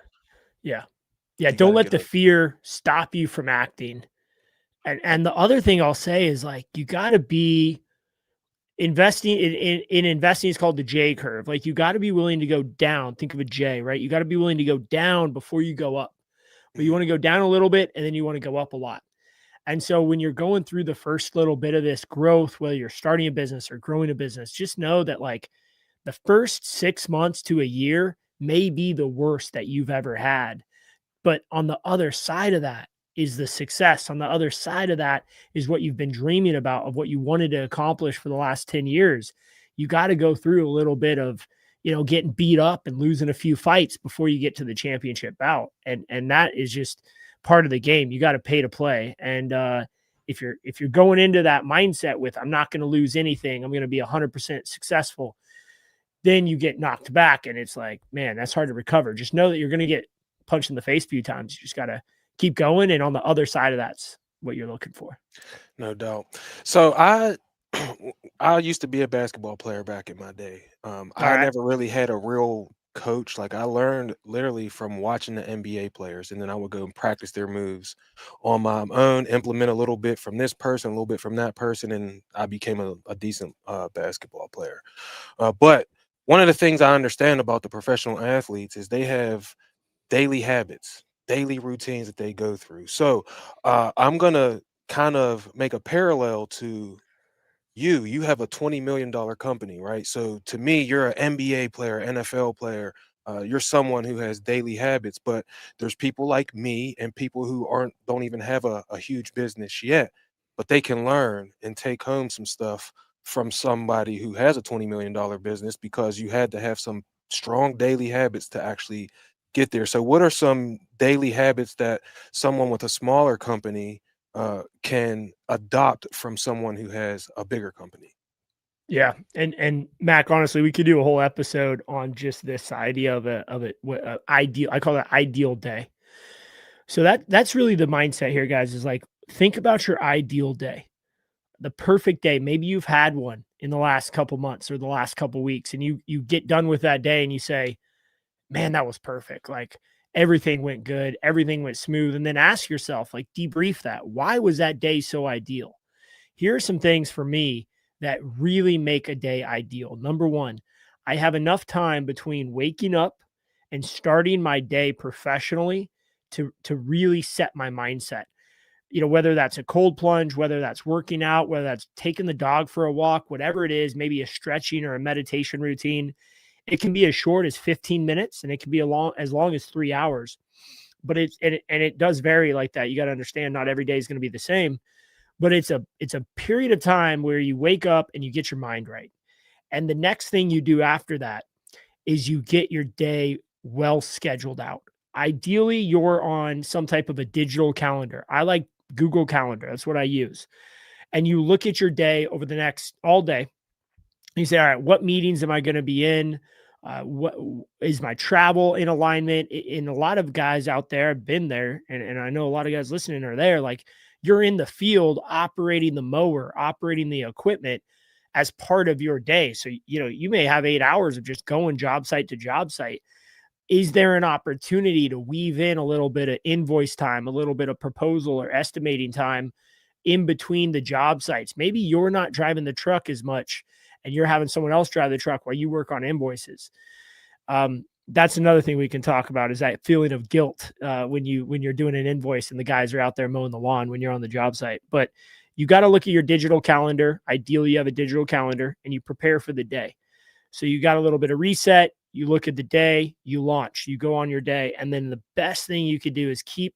B: Yeah. Yeah.
A: You got
B: Don't
A: to
B: let
A: get
B: the
A: over.
B: fear stop you from acting. And the other thing I'll say is, like, you got to be investing in investing is called the J curve. Like, you got to be willing to go down. Think of a J, right? You got to be willing to go down before you go up. But you
A: Mhm.
B: want to go down a little bit, and then you want to go up a lot. And so when you're going through the first little bit of this growth, whether you're starting a business or growing a business, just know that, like, the first 6 months to a year may be the worst that you've ever had. But on the other side of that is the success. On the other side of that is what you've been dreaming about, of what you wanted to accomplish for the last 10 years. You got to go through a little bit of, getting beat up and losing a few fights before you get to the championship bout. And that is just part of the game. You got to pay to play. And if you're going into that mindset with, I'm not going to lose anything, I'm going to be 100% successful, then you get knocked back, and it's like, man, that's hard to recover. Just know that you're going to get punched in the face a few times. You just got to keep going. And on the other side of that's what you're looking for.
A: No doubt. So I used to be a basketball player back in my day.
B: All
A: I
B: right.
A: never really had a real coach. Like, I learned literally from watching the NBA players, and then I would go and practice their moves on my own, implement a little bit from this person, a little bit from that person, and I became a decent basketball player. But one of the things I understand about the professional athletes is they have daily habits, daily routines that they go through. So I'm gonna kind of make a parallel to you. You have a $20 million company, right? So to me, you're an NBA player, NFL player. You're someone who has daily habits, but there's people like me and people who don't even have a huge business yet, but they can learn and take home some stuff from somebody who has a $20 million business, because you had to have some strong daily habits to actually get there. So what are some daily habits that someone with a smaller company can adopt from someone who has a bigger company?
B: Yeah. And Mac, honestly, we could do a whole episode on just this idea of ideal. I call it ideal day. So that's really the mindset here, guys, is like, think about your ideal day. the perfect day. Maybe you've had one in the last couple months or the last couple weeks, and you get done with that day and you say, man, that was perfect. Like everything went good, everything went smooth. And then ask yourself, like, debrief that. Why was that day so ideal? Here are some things for me that really make a day ideal. Number one, I have enough time between waking up and starting my day professionally to really set my mindset. Whether that's a cold plunge, whether that's working out, whether that's taking the dog for a walk, whatever it is, maybe a stretching or a meditation routine. It can be as short as 15 minutes and it can be as long as 3 hours. But it does vary like that. You got to understand not every day is going to be the same, but it's a period of time where you wake up and you get your mind right. And the next thing you do after that is you get your day well scheduled out. Ideally, you're on some type of a digital calendar. I like Google Calendar. That's what I use. And you look at your day over the next all day. You say, all right, what meetings am I going to be in? What is my travel in alignment? And a lot of guys out there have been there, and I know a lot of guys listening are there. Like you're in the field operating the mower, operating the equipment as part of your day. So, you may have 8 hours of just going job site to job site. Is there an opportunity to weave in a little bit of invoice time, a little bit of proposal or estimating time in between the job sites? Maybe you're not driving the truck as much and you're having someone else drive the truck while you work on invoices. That's another thing we can talk about is that feeling of guilt when you're doing an invoice and the guys are out there mowing the lawn when you're on the job site. But you got to look at your digital calendar. Ideally, you have a digital calendar and you prepare for the day. So you got a little bit of reset. You look at the day, you launch, you go on your day. And then the best thing you could do is keep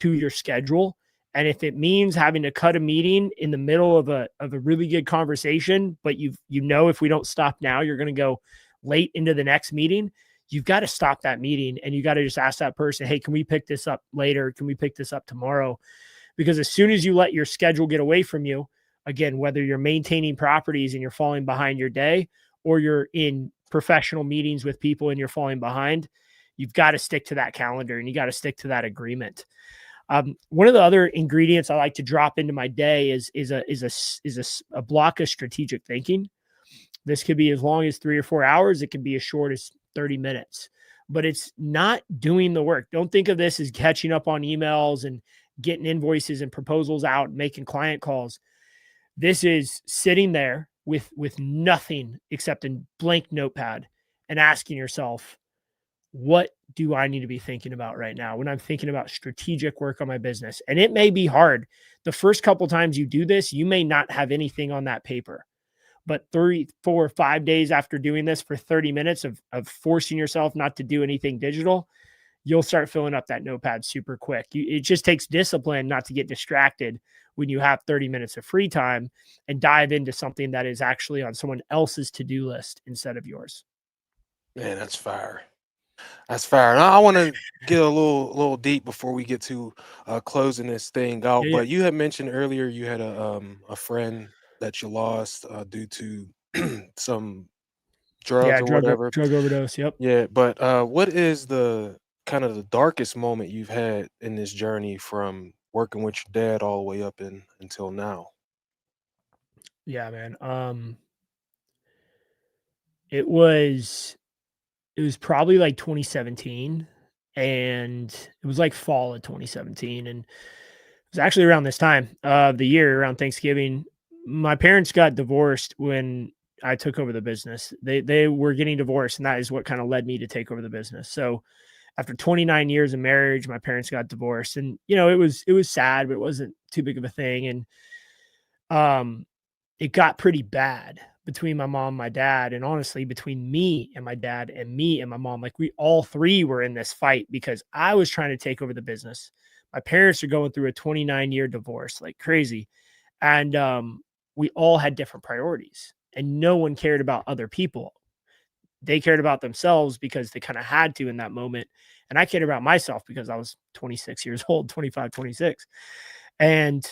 B: to your schedule. And if it means having to cut a meeting in the middle of a really good conversation, but if we don't stop now, you're going to go late into the next meeting, you've got to stop that meeting and you got to just ask that person, hey, can we pick this up later? Can we pick this up tomorrow? Because as soon as you let your schedule get away from you, again, whether you're maintaining properties and you're falling behind your day or you're in professional meetings with people and you're falling behind, you've got to stick to that calendar and you got to stick to that agreement. One of the other ingredients I like to drop into my day is a block of strategic thinking. This could be as long as 3 or 4 hours. It can be as short as 30 minutes, but it's not doing the work. Don't think of this as catching up on emails and getting invoices and proposals out and making client calls. This is sitting there with nothing except a blank notepad and asking yourself, what do I need to be thinking about right now when I'm thinking about strategic work on my business? And it may be hard. The first couple times you do this, you may not have anything on that paper. But 3, 4, 5 days after doing this for 30 minutes of forcing yourself not to do anything digital, you'll start filling up that notepad super quick. It just takes discipline not to get distracted when you have 30 minutes of free time and dive into something that is actually on someone else's to-do list instead of yours.
A: Man, that's fire. That's fair. And I want to get a little deep before we get to closing this thing out.
B: Yeah.
A: But you had mentioned earlier you had a friend that you lost due to some drugs
B: Yeah.
A: or whatever.
B: Drug overdose. Yep.
A: Yeah, but what is the kind of the darkest moment you've had in this journey from working with your dad all the way up until now?
B: Yeah, man. It was it was probably like 2017 and it was like fall of 2017 and it was actually around this time of the year around Thanksgiving. My parents got divorced when I took over the business. They were getting divorced and that is what kind of led me to take over the business. So after 29 years of marriage, my parents got divorced and it was sad, but it wasn't too big of a thing. And um it got pretty bad between my mom and my dad. And honestly, between me and my dad and me and my mom, like we all three were in this fight because I was trying to take over the business. My parents are going through a 29-year divorce, like crazy. And we all had different priorities and no one cared about other people. They cared about themselves because they kind of had to in that moment. And I cared about myself because I was 26 years old, 25, 26. And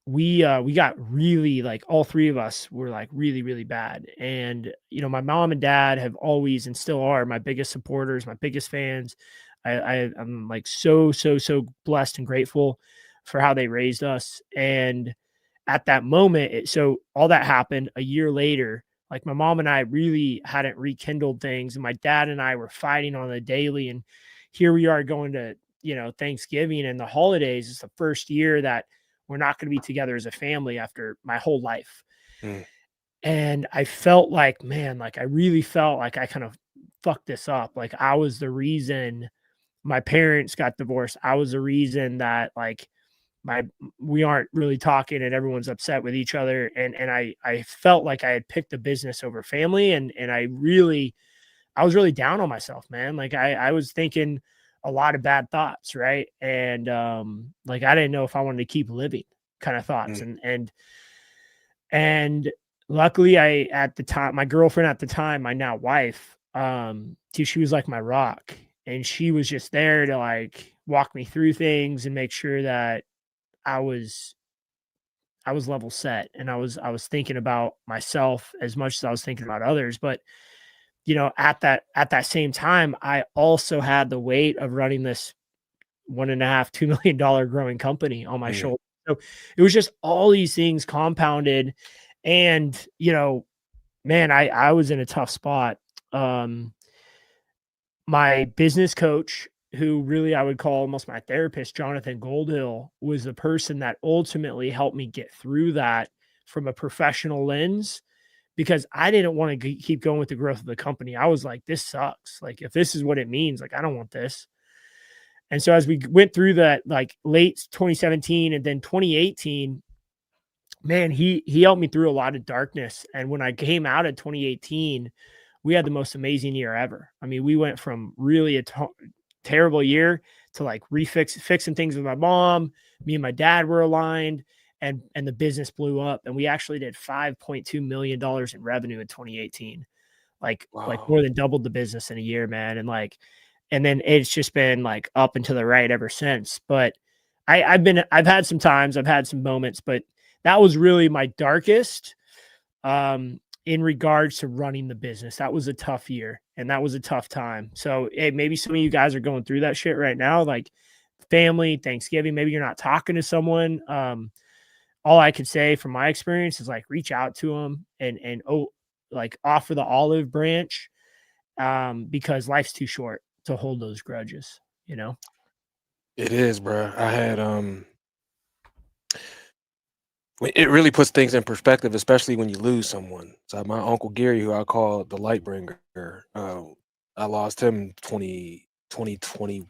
B: we got really like all three of us were like really, really bad. And, my mom and dad have always and still are my biggest supporters, my biggest fans. I'm like so blessed and grateful for how they raised us. And at that moment, so all that happened a year later. Like my mom and I really hadn't rekindled things, and my dad and I were fighting on the daily. And here we are going to, Thanksgiving and the holidays. It's the first year that we're not going to be together as a family after my whole life.
A: Mm,
B: And I felt like, man, like I really felt like I kind of fucked this up. Like I was the reason my parents got divorced. I was the reason that like my we aren't really talking and everyone's upset with each other. And I felt like I had picked the business over family. And I was really down on myself, man. Like I was thinking a lot of bad thoughts, right? And like I didn't know if I wanted to keep living kind of thoughts.
A: mm,
B: And luckily I at the time, my girlfriend at the time, my now wife, she was like my rock. And she was just there to like walk me through things and make sure that I was I was level set, and I was thinking about myself as much as I was thinking about others. But at that same time, I also had the weight of running this 1.5, $2 million growing company on my
A: mm,
B: shoulder. So it was just all these things compounded. And, man, I was in a tough spot. Um, my business coach, who really I would call almost my therapist, Jonathan Goldhill, was the person that ultimately helped me get through that from a professional lens, because I didn't want to keep going with the growth of the company. I was like, this sucks. Like, if this is what it means, like, I don't want this. And so as we went through that, like late 2017 and then 2018, man, he helped me through a lot of darkness. And when I came out of 2018, we had the most amazing year ever. I mean, we went from really a terrible year to like fixing things with my mom. Me and my dad were aligned, and the business blew up. And we actually did $5.2 million in revenue in 2018. Like
A: wow.
B: more than doubled the business in a year, man. And then it's just been like up and to the right ever since. But I've had some times, I've had some moments, but that was really my darkest, in regards to running the business. That was a tough year and that was a tough time. So hey, maybe some of you guys are going through that shit right now, like family, Thanksgiving, maybe you're not talking to someone. All I could say from my experience is like reach out to them and like offer the olive branch, because life's too short to hold those grudges, you know?
A: It is, bro. I had it really puts things in perspective, especially when you lose someone. So my uncle Gary, who I call the light bringer, I lost him 2020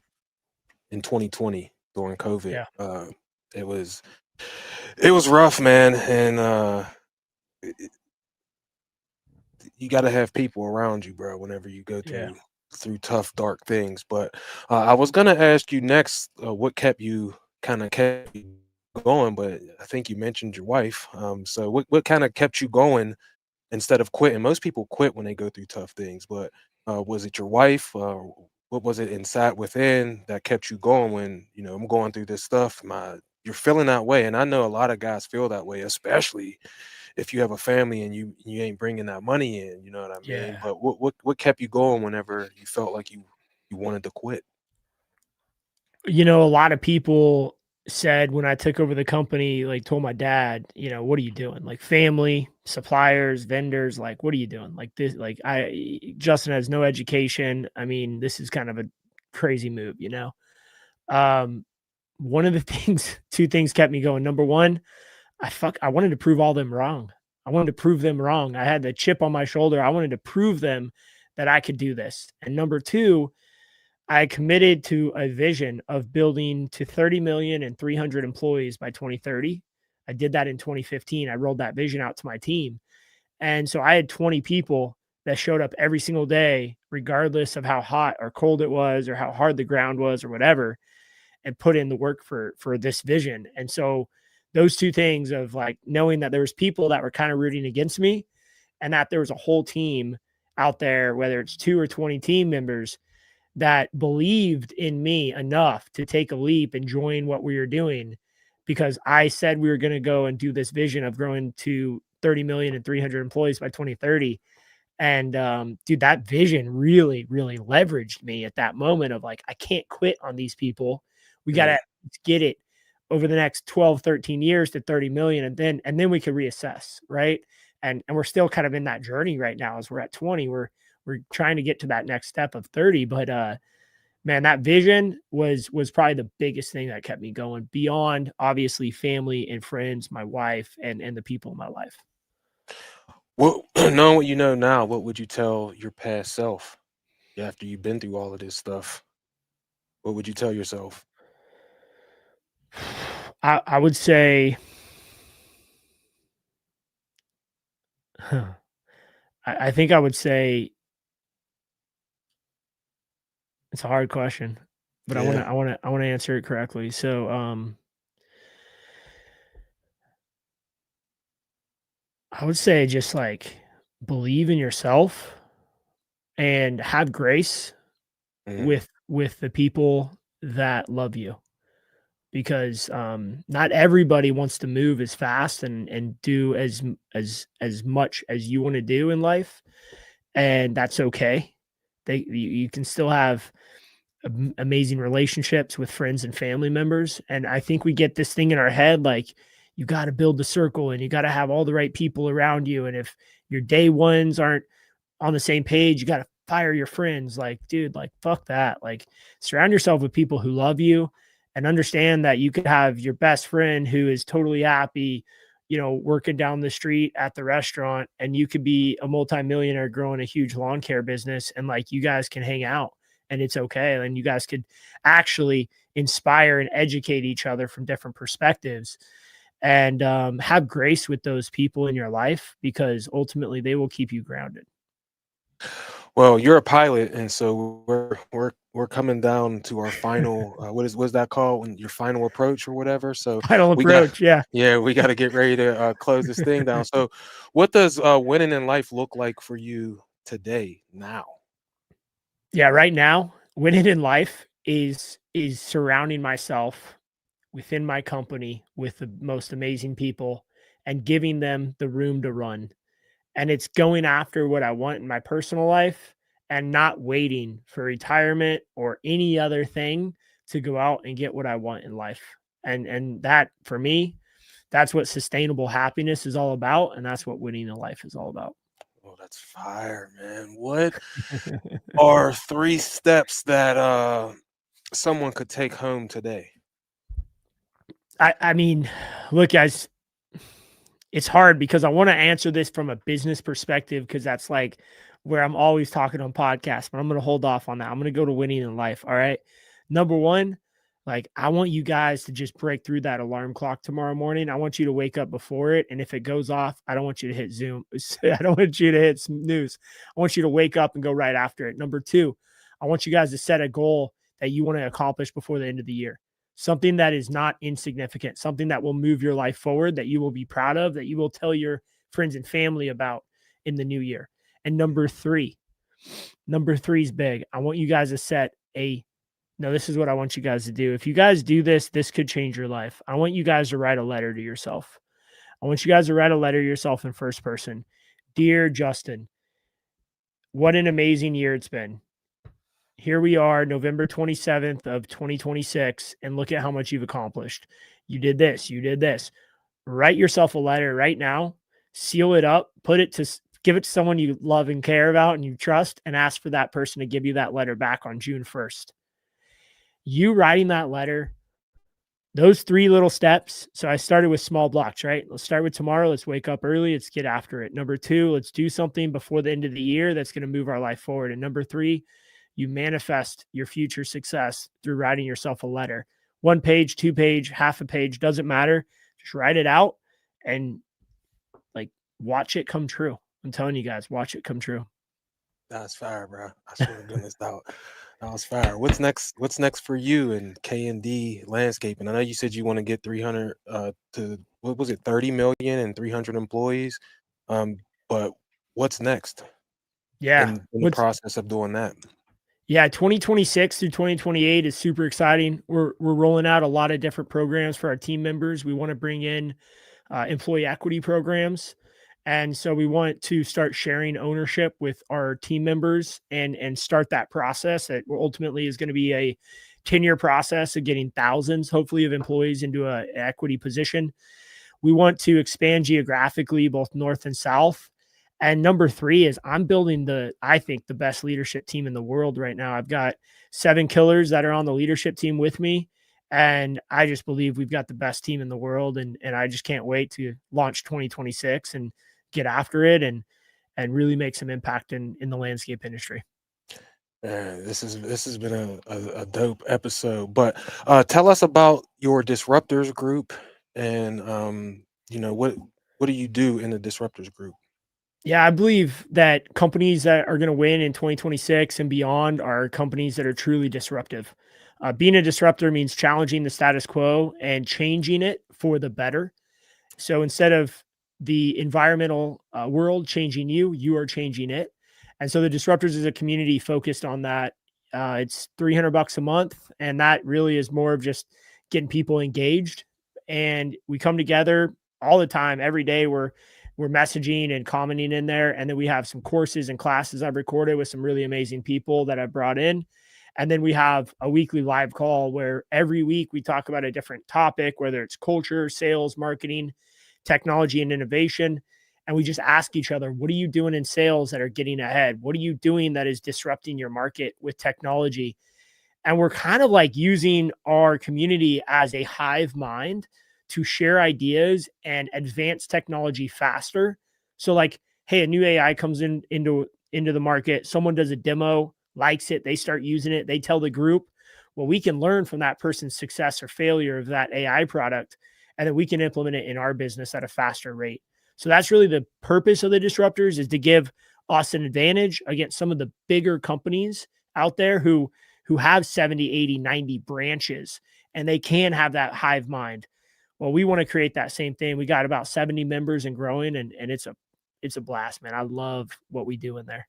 A: in 2020 during COVID.
B: Yeah.
A: It was it was rough, man, and you got to have people around you, bro, whenever you go
B: Yeah.
A: through tough, dark things. But I was gonna ask you next, what kept you going, but I think you mentioned your wife. So what kind of kept you going instead of quitting? Most people quit when they go through tough things, but was it your wife? What was it inside within that kept you going when I'm going through this stuff? You're feeling that way, and I know a lot of guys feel that way, especially if you have a family and you ain't bringing that money in. You know what I mean?
B: Yeah.
A: But what kept you going whenever you felt like you wanted to quit?
B: A lot of people said when I took over the company, like told my dad, what are you doing? Like family, suppliers, vendors, like, what are you doing? Like this, like Justin has no education. I mean, this is kind of a crazy move. Um, One of the things, two things kept me going. Number one, I wanted to prove all them wrong. I wanted to prove them wrong. I had the chip on my shoulder. I wanted to prove them that I could do this. And number two, I committed to a vision of building to 30 million and 300 employees by 2030. I did that in 2015. I rolled that vision out to my team. And so I had 20 people that showed up every single day, regardless of how hot or cold it was or how hard the ground was or whatever, and put in the work for this vision. And so those two things of like knowing that there was people that were kind of rooting against me and that there was a whole team out there, whether it's 2 or 20 team members that believed in me enough to take a leap and join what we were doing, because I said we were going to go and do this vision of growing to 30 million and 300 employees by 2030. And dude, that vision really, really leveraged me at that moment of like, I can't quit on these people. We got
A: Mm,
B: to get it over the next 12, 13 years to 30 million. And then we could reassess. Right. And we're still kind of in that journey right now as we're at 20, we're trying to get to that next step of 30. But, man, that vision was probably the biggest thing that kept me going beyond obviously family and friends, my wife and the people in my life.
A: What knowing what you know now, what would you tell your past self after you've been through all of this stuff? What would you tell yourself?
B: I would say, I think I would say it's a hard question, but
A: Yeah.
B: I want to answer it correctly. So, I would say just like believe in yourself and have grace
A: Mhm.
B: with the people that love you, because not everybody wants to move as fast and do as much as you want to do in life, and that's okay. You can still have amazing relationships with friends and family members. And I think we get this thing in our head like you got to build the circle and you got to have all the right people around you. And if your day ones aren't on the same page, you got to fire your friends. Like, dude, like, fuck that. Like, surround yourself with people who love you and understand that you could have your best friend who is totally happy, working down the street at the restaurant, and you could be a multimillionaire growing a huge lawn care business. And like, you guys can hang out and it's okay. And you guys could actually inspire and educate each other from different perspectives, and have grace with those people in your life because ultimately they will keep you grounded.
A: Well, you're a pilot, and so we're coming down to our final. What's that called? When your final approach or whatever. So
B: Final
A: we got,
B: approach. Yeah.
A: yeah, we got to get ready to close this thing down. So, what does winning in life look like for you today? Now.
B: Yeah. Right now, winning in life is surrounding myself within my company with the most amazing people and giving them the room to run. And it's going after what I want in my personal life and not waiting for retirement or any other thing to go out and get what I want in life. And that for me, that's what sustainable happiness is all about. And that's what winning in life is all about.
A: Oh, that's fire, man. What are 3 steps that someone could take home today?
B: I mean, look, guys, it's hard because I want to answer this from a business perspective because that's like where I'm always talking on podcasts, but I'm going to hold off on that. I'm going to go to winning in life. All right. Number one, like I want you guys to just break through that alarm clock tomorrow morning. I want you to wake up before it. And if it goes off, I don't want you to hit Zoom. I don't want you to hit snooze. I want you to wake up and go right after it. Number two, I want you guys to set a goal that you want to accomplish before the end of the year, something that is not insignificant, something that will move your life forward, that you will be proud of, that you will tell your friends and family about in the new year. And number three is big. I want you guys to set a no, this is what I want you guys to do. If you guys do this, this could change your life. I want you guys to write a letter to yourself. I want you guys to write a letter to yourself in first person. Dear Justin, what an amazing year it's been. Here we are, November 27th of 2026, and look at how much you've accomplished. You did this, you did this. Write yourself a letter right now, seal it up, give it to someone you love and care about and you trust, and ask for that person to give you that letter back on June 1st. You writing that letter, those 3 little steps. So I started with small blocks, right? Let's start with tomorrow. Let's wake up early. Let's get after it. Number 2, let's do something before the end of the year that's going to move our life forward. And number 3, you manifest your future success through writing yourself a letter. 1 page, 2 page, half a page, doesn't matter. Just write it out and like watch it come true. I'm telling you guys, watch it come true.
A: That's fire, bro. I swear to goodness, that was fire. What's next? What's next for you in K&D Landscaping? I know you said you want to get 300 to what was it, 30 million and 300 employees. Um, but what's next
B: Yeah.
A: in the process of doing that?
B: Yeah, 2026 through 2028 is super exciting. We're rolling out a lot of different programs for our team members. We want to bring in employee equity programs, and so we want to start sharing ownership with our team members and start that process that ultimately is going to be a tenure process of getting thousands, hopefully, of employees into a equity position. We want to expand geographically, both north and south. And number three is I'm building I think, the best leadership team in the world right now. I've got 7 killers that are on the leadership team with me. And I just believe we've got the best team in the world. And I just can't wait to launch 2026 and get after it and really make some impact in the landscape industry.
A: This has been a dope episode. But tell us about your disruptors group, and what do you do in the disruptors group?
B: Yeah, I believe that companies that are going to win in 2026 and beyond are companies that are truly disruptive. Being a disruptor means challenging the status quo and changing it for the better. So instead of the environmental world changing you, you are changing it. And so the disruptors is a community focused on that. It's $300 a month, and that really is more of just getting people engaged. And we come together all the time, every day. We're messaging and commenting in there, and then we have some courses and classes I've recorded with some really amazing people that I've brought in. And then we have a weekly live call where every week we talk about a different topic, whether it's culture, sales, marketing, technology, and innovation. And we just ask each other, what are you doing in sales that are getting ahead? What are you doing that is disrupting your market with technology? And we're kind of like using our community as a hive mind to share ideas and advance technology faster. So like, hey, a new AI comes into the market, someone does a demo, likes it, they start using it, they tell the group, well, we can learn from that person's success or failure of that AI product, and then we can implement it in our business at a faster rate. So that's really the purpose of the disruptors, is to give us an advantage against some of the bigger companies out there who have 70, 80, 90 branches, and they can have that hive mind. Well, we want to create that same thing. We got about 70 members and growing, and it's a blast, man. I love what we do in there.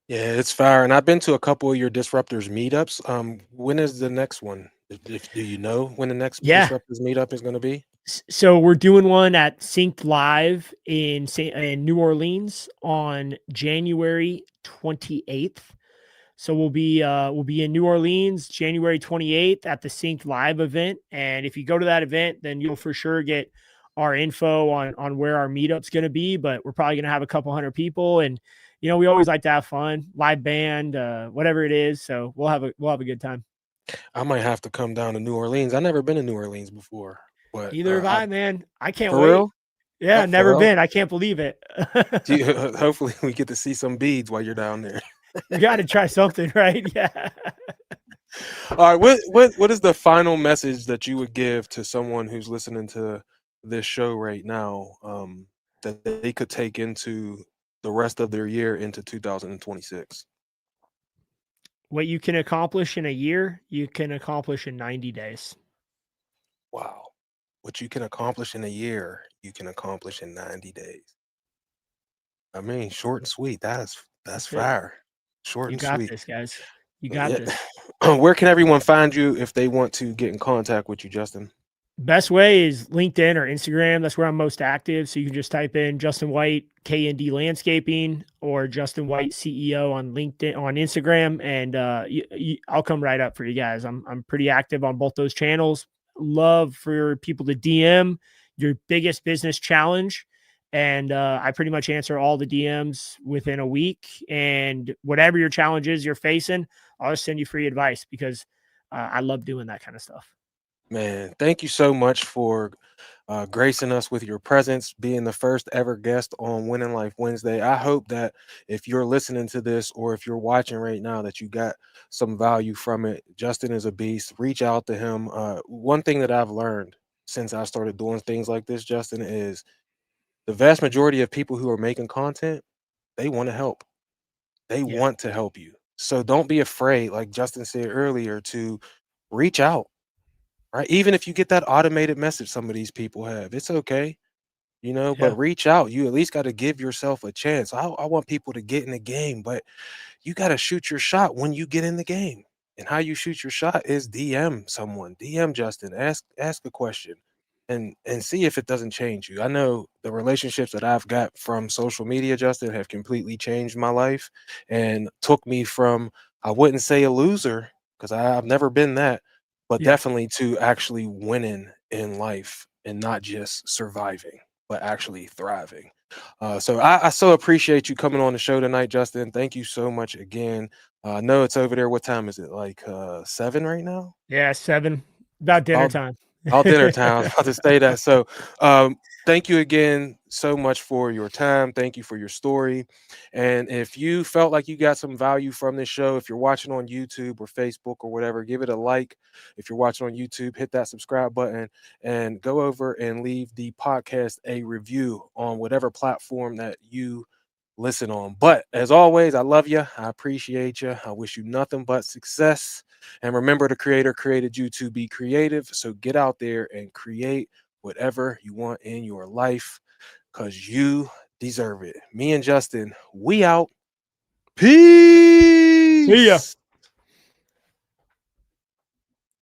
A: Yeah, it's fire. And I've been to a couple of your disruptors meetups. When is the next one? If do you know when the next
B: Yeah.
A: disruptors meetup is going to be?
B: So we're doing one at Synced Live in New Orleans on January 28th. So we'll be in New Orleans January 28th at the Sync Live event. And if you go to that event, then you'll for sure get our info on where our meetup's going to be. But we're probably going to have a couple hundred people, and we always like to have fun, live band, whatever it is. So we'll have a good time.
A: I might have to come down to New Orleans. I've never been to New Orleans before, but
B: Neither have I, man. I can't
A: for
B: wait.
A: real,
B: Yeah,
A: for
B: never
A: real.
B: been. I can't believe it.
A: Hopefully, we get to see some beads while you're down there.
B: We got to try something, right? Yeah.
A: All right, what is the final message that you would give to someone who's listening to this show right now, that they could take into the rest of their year into 2026?
B: What you can accomplish in a year, you can accomplish in 90 days.
A: Wow, what you can accomplish in a year, you can accomplish in 90 days. I mean, short and sweet. That's
B: That's it.
A: fire. Short
B: You
A: and
B: got
A: sweet.
B: this, guys. You got
A: Yeah.
B: this.
A: Where can everyone find you if they want to get in contact with you, Justin?
B: Best way is LinkedIn or Instagram. That's where I'm most active. So you can just type in Justin White, K&D Landscaping, or Justin White CEO on LinkedIn, on Instagram, and I'll come right up for you guys. I'm pretty active on both those channels. Love for people to DM your biggest business challenge, and I pretty much answer all the DMs within a week. And whatever your challenge is you're facing, I'll just send you free advice, because I love doing that kind of stuff.
A: Man, thank you so much for gracing us with your presence, being the first ever guest on Winning Life Wednesday. I hope that if you're listening to this or if you're watching right now, that you got some value from it. Justin is a beast. Reach out to him. One thing that I've learned since I started doing things like this, Justin, is the vast majority of people who are making content, they want to help. They
B: Yeah.
A: want to help you. So don't be afraid, like Justin said earlier, to reach out. Right? Even if you get that automated message some of these people have, it's okay, but
B: Yeah.
A: reach out. You at least got to give yourself a chance. I want people to get in the game, but you got to shoot your shot when you get in the game. And how you shoot your shot is DM someone, DM Justin, ask a question and see if it doesn't change you. I know the relationships that I've got from social media, Justin, have completely changed my life and took me from, I wouldn't say a loser, because I've never been that, but
B: Yeah.
A: definitely to actually winning in life and not just surviving, but actually thriving. So I so appreciate you coming on the show tonight, Justin. Thank you so much again. I know it's over there. What time is it? Like 7 right now?
B: Yeah, 7, about dinner
A: About
B: time.
A: about dinner time. I was about to say that. So, thank you again so much for your time. Thank you for your story. And if you felt like you got some value from this show, if you're watching on YouTube or Facebook or whatever, give it a like. If you're watching on YouTube, hit that subscribe button and go over and leave the podcast a review on whatever platform that you listen on. But as always, I love you. I appreciate you. I wish you nothing but success. And remember, the creator created you to be creative. So get out there and create whatever you want in your life because you deserve it. Me and Justin, we out.
B: See ya.
A: Peace.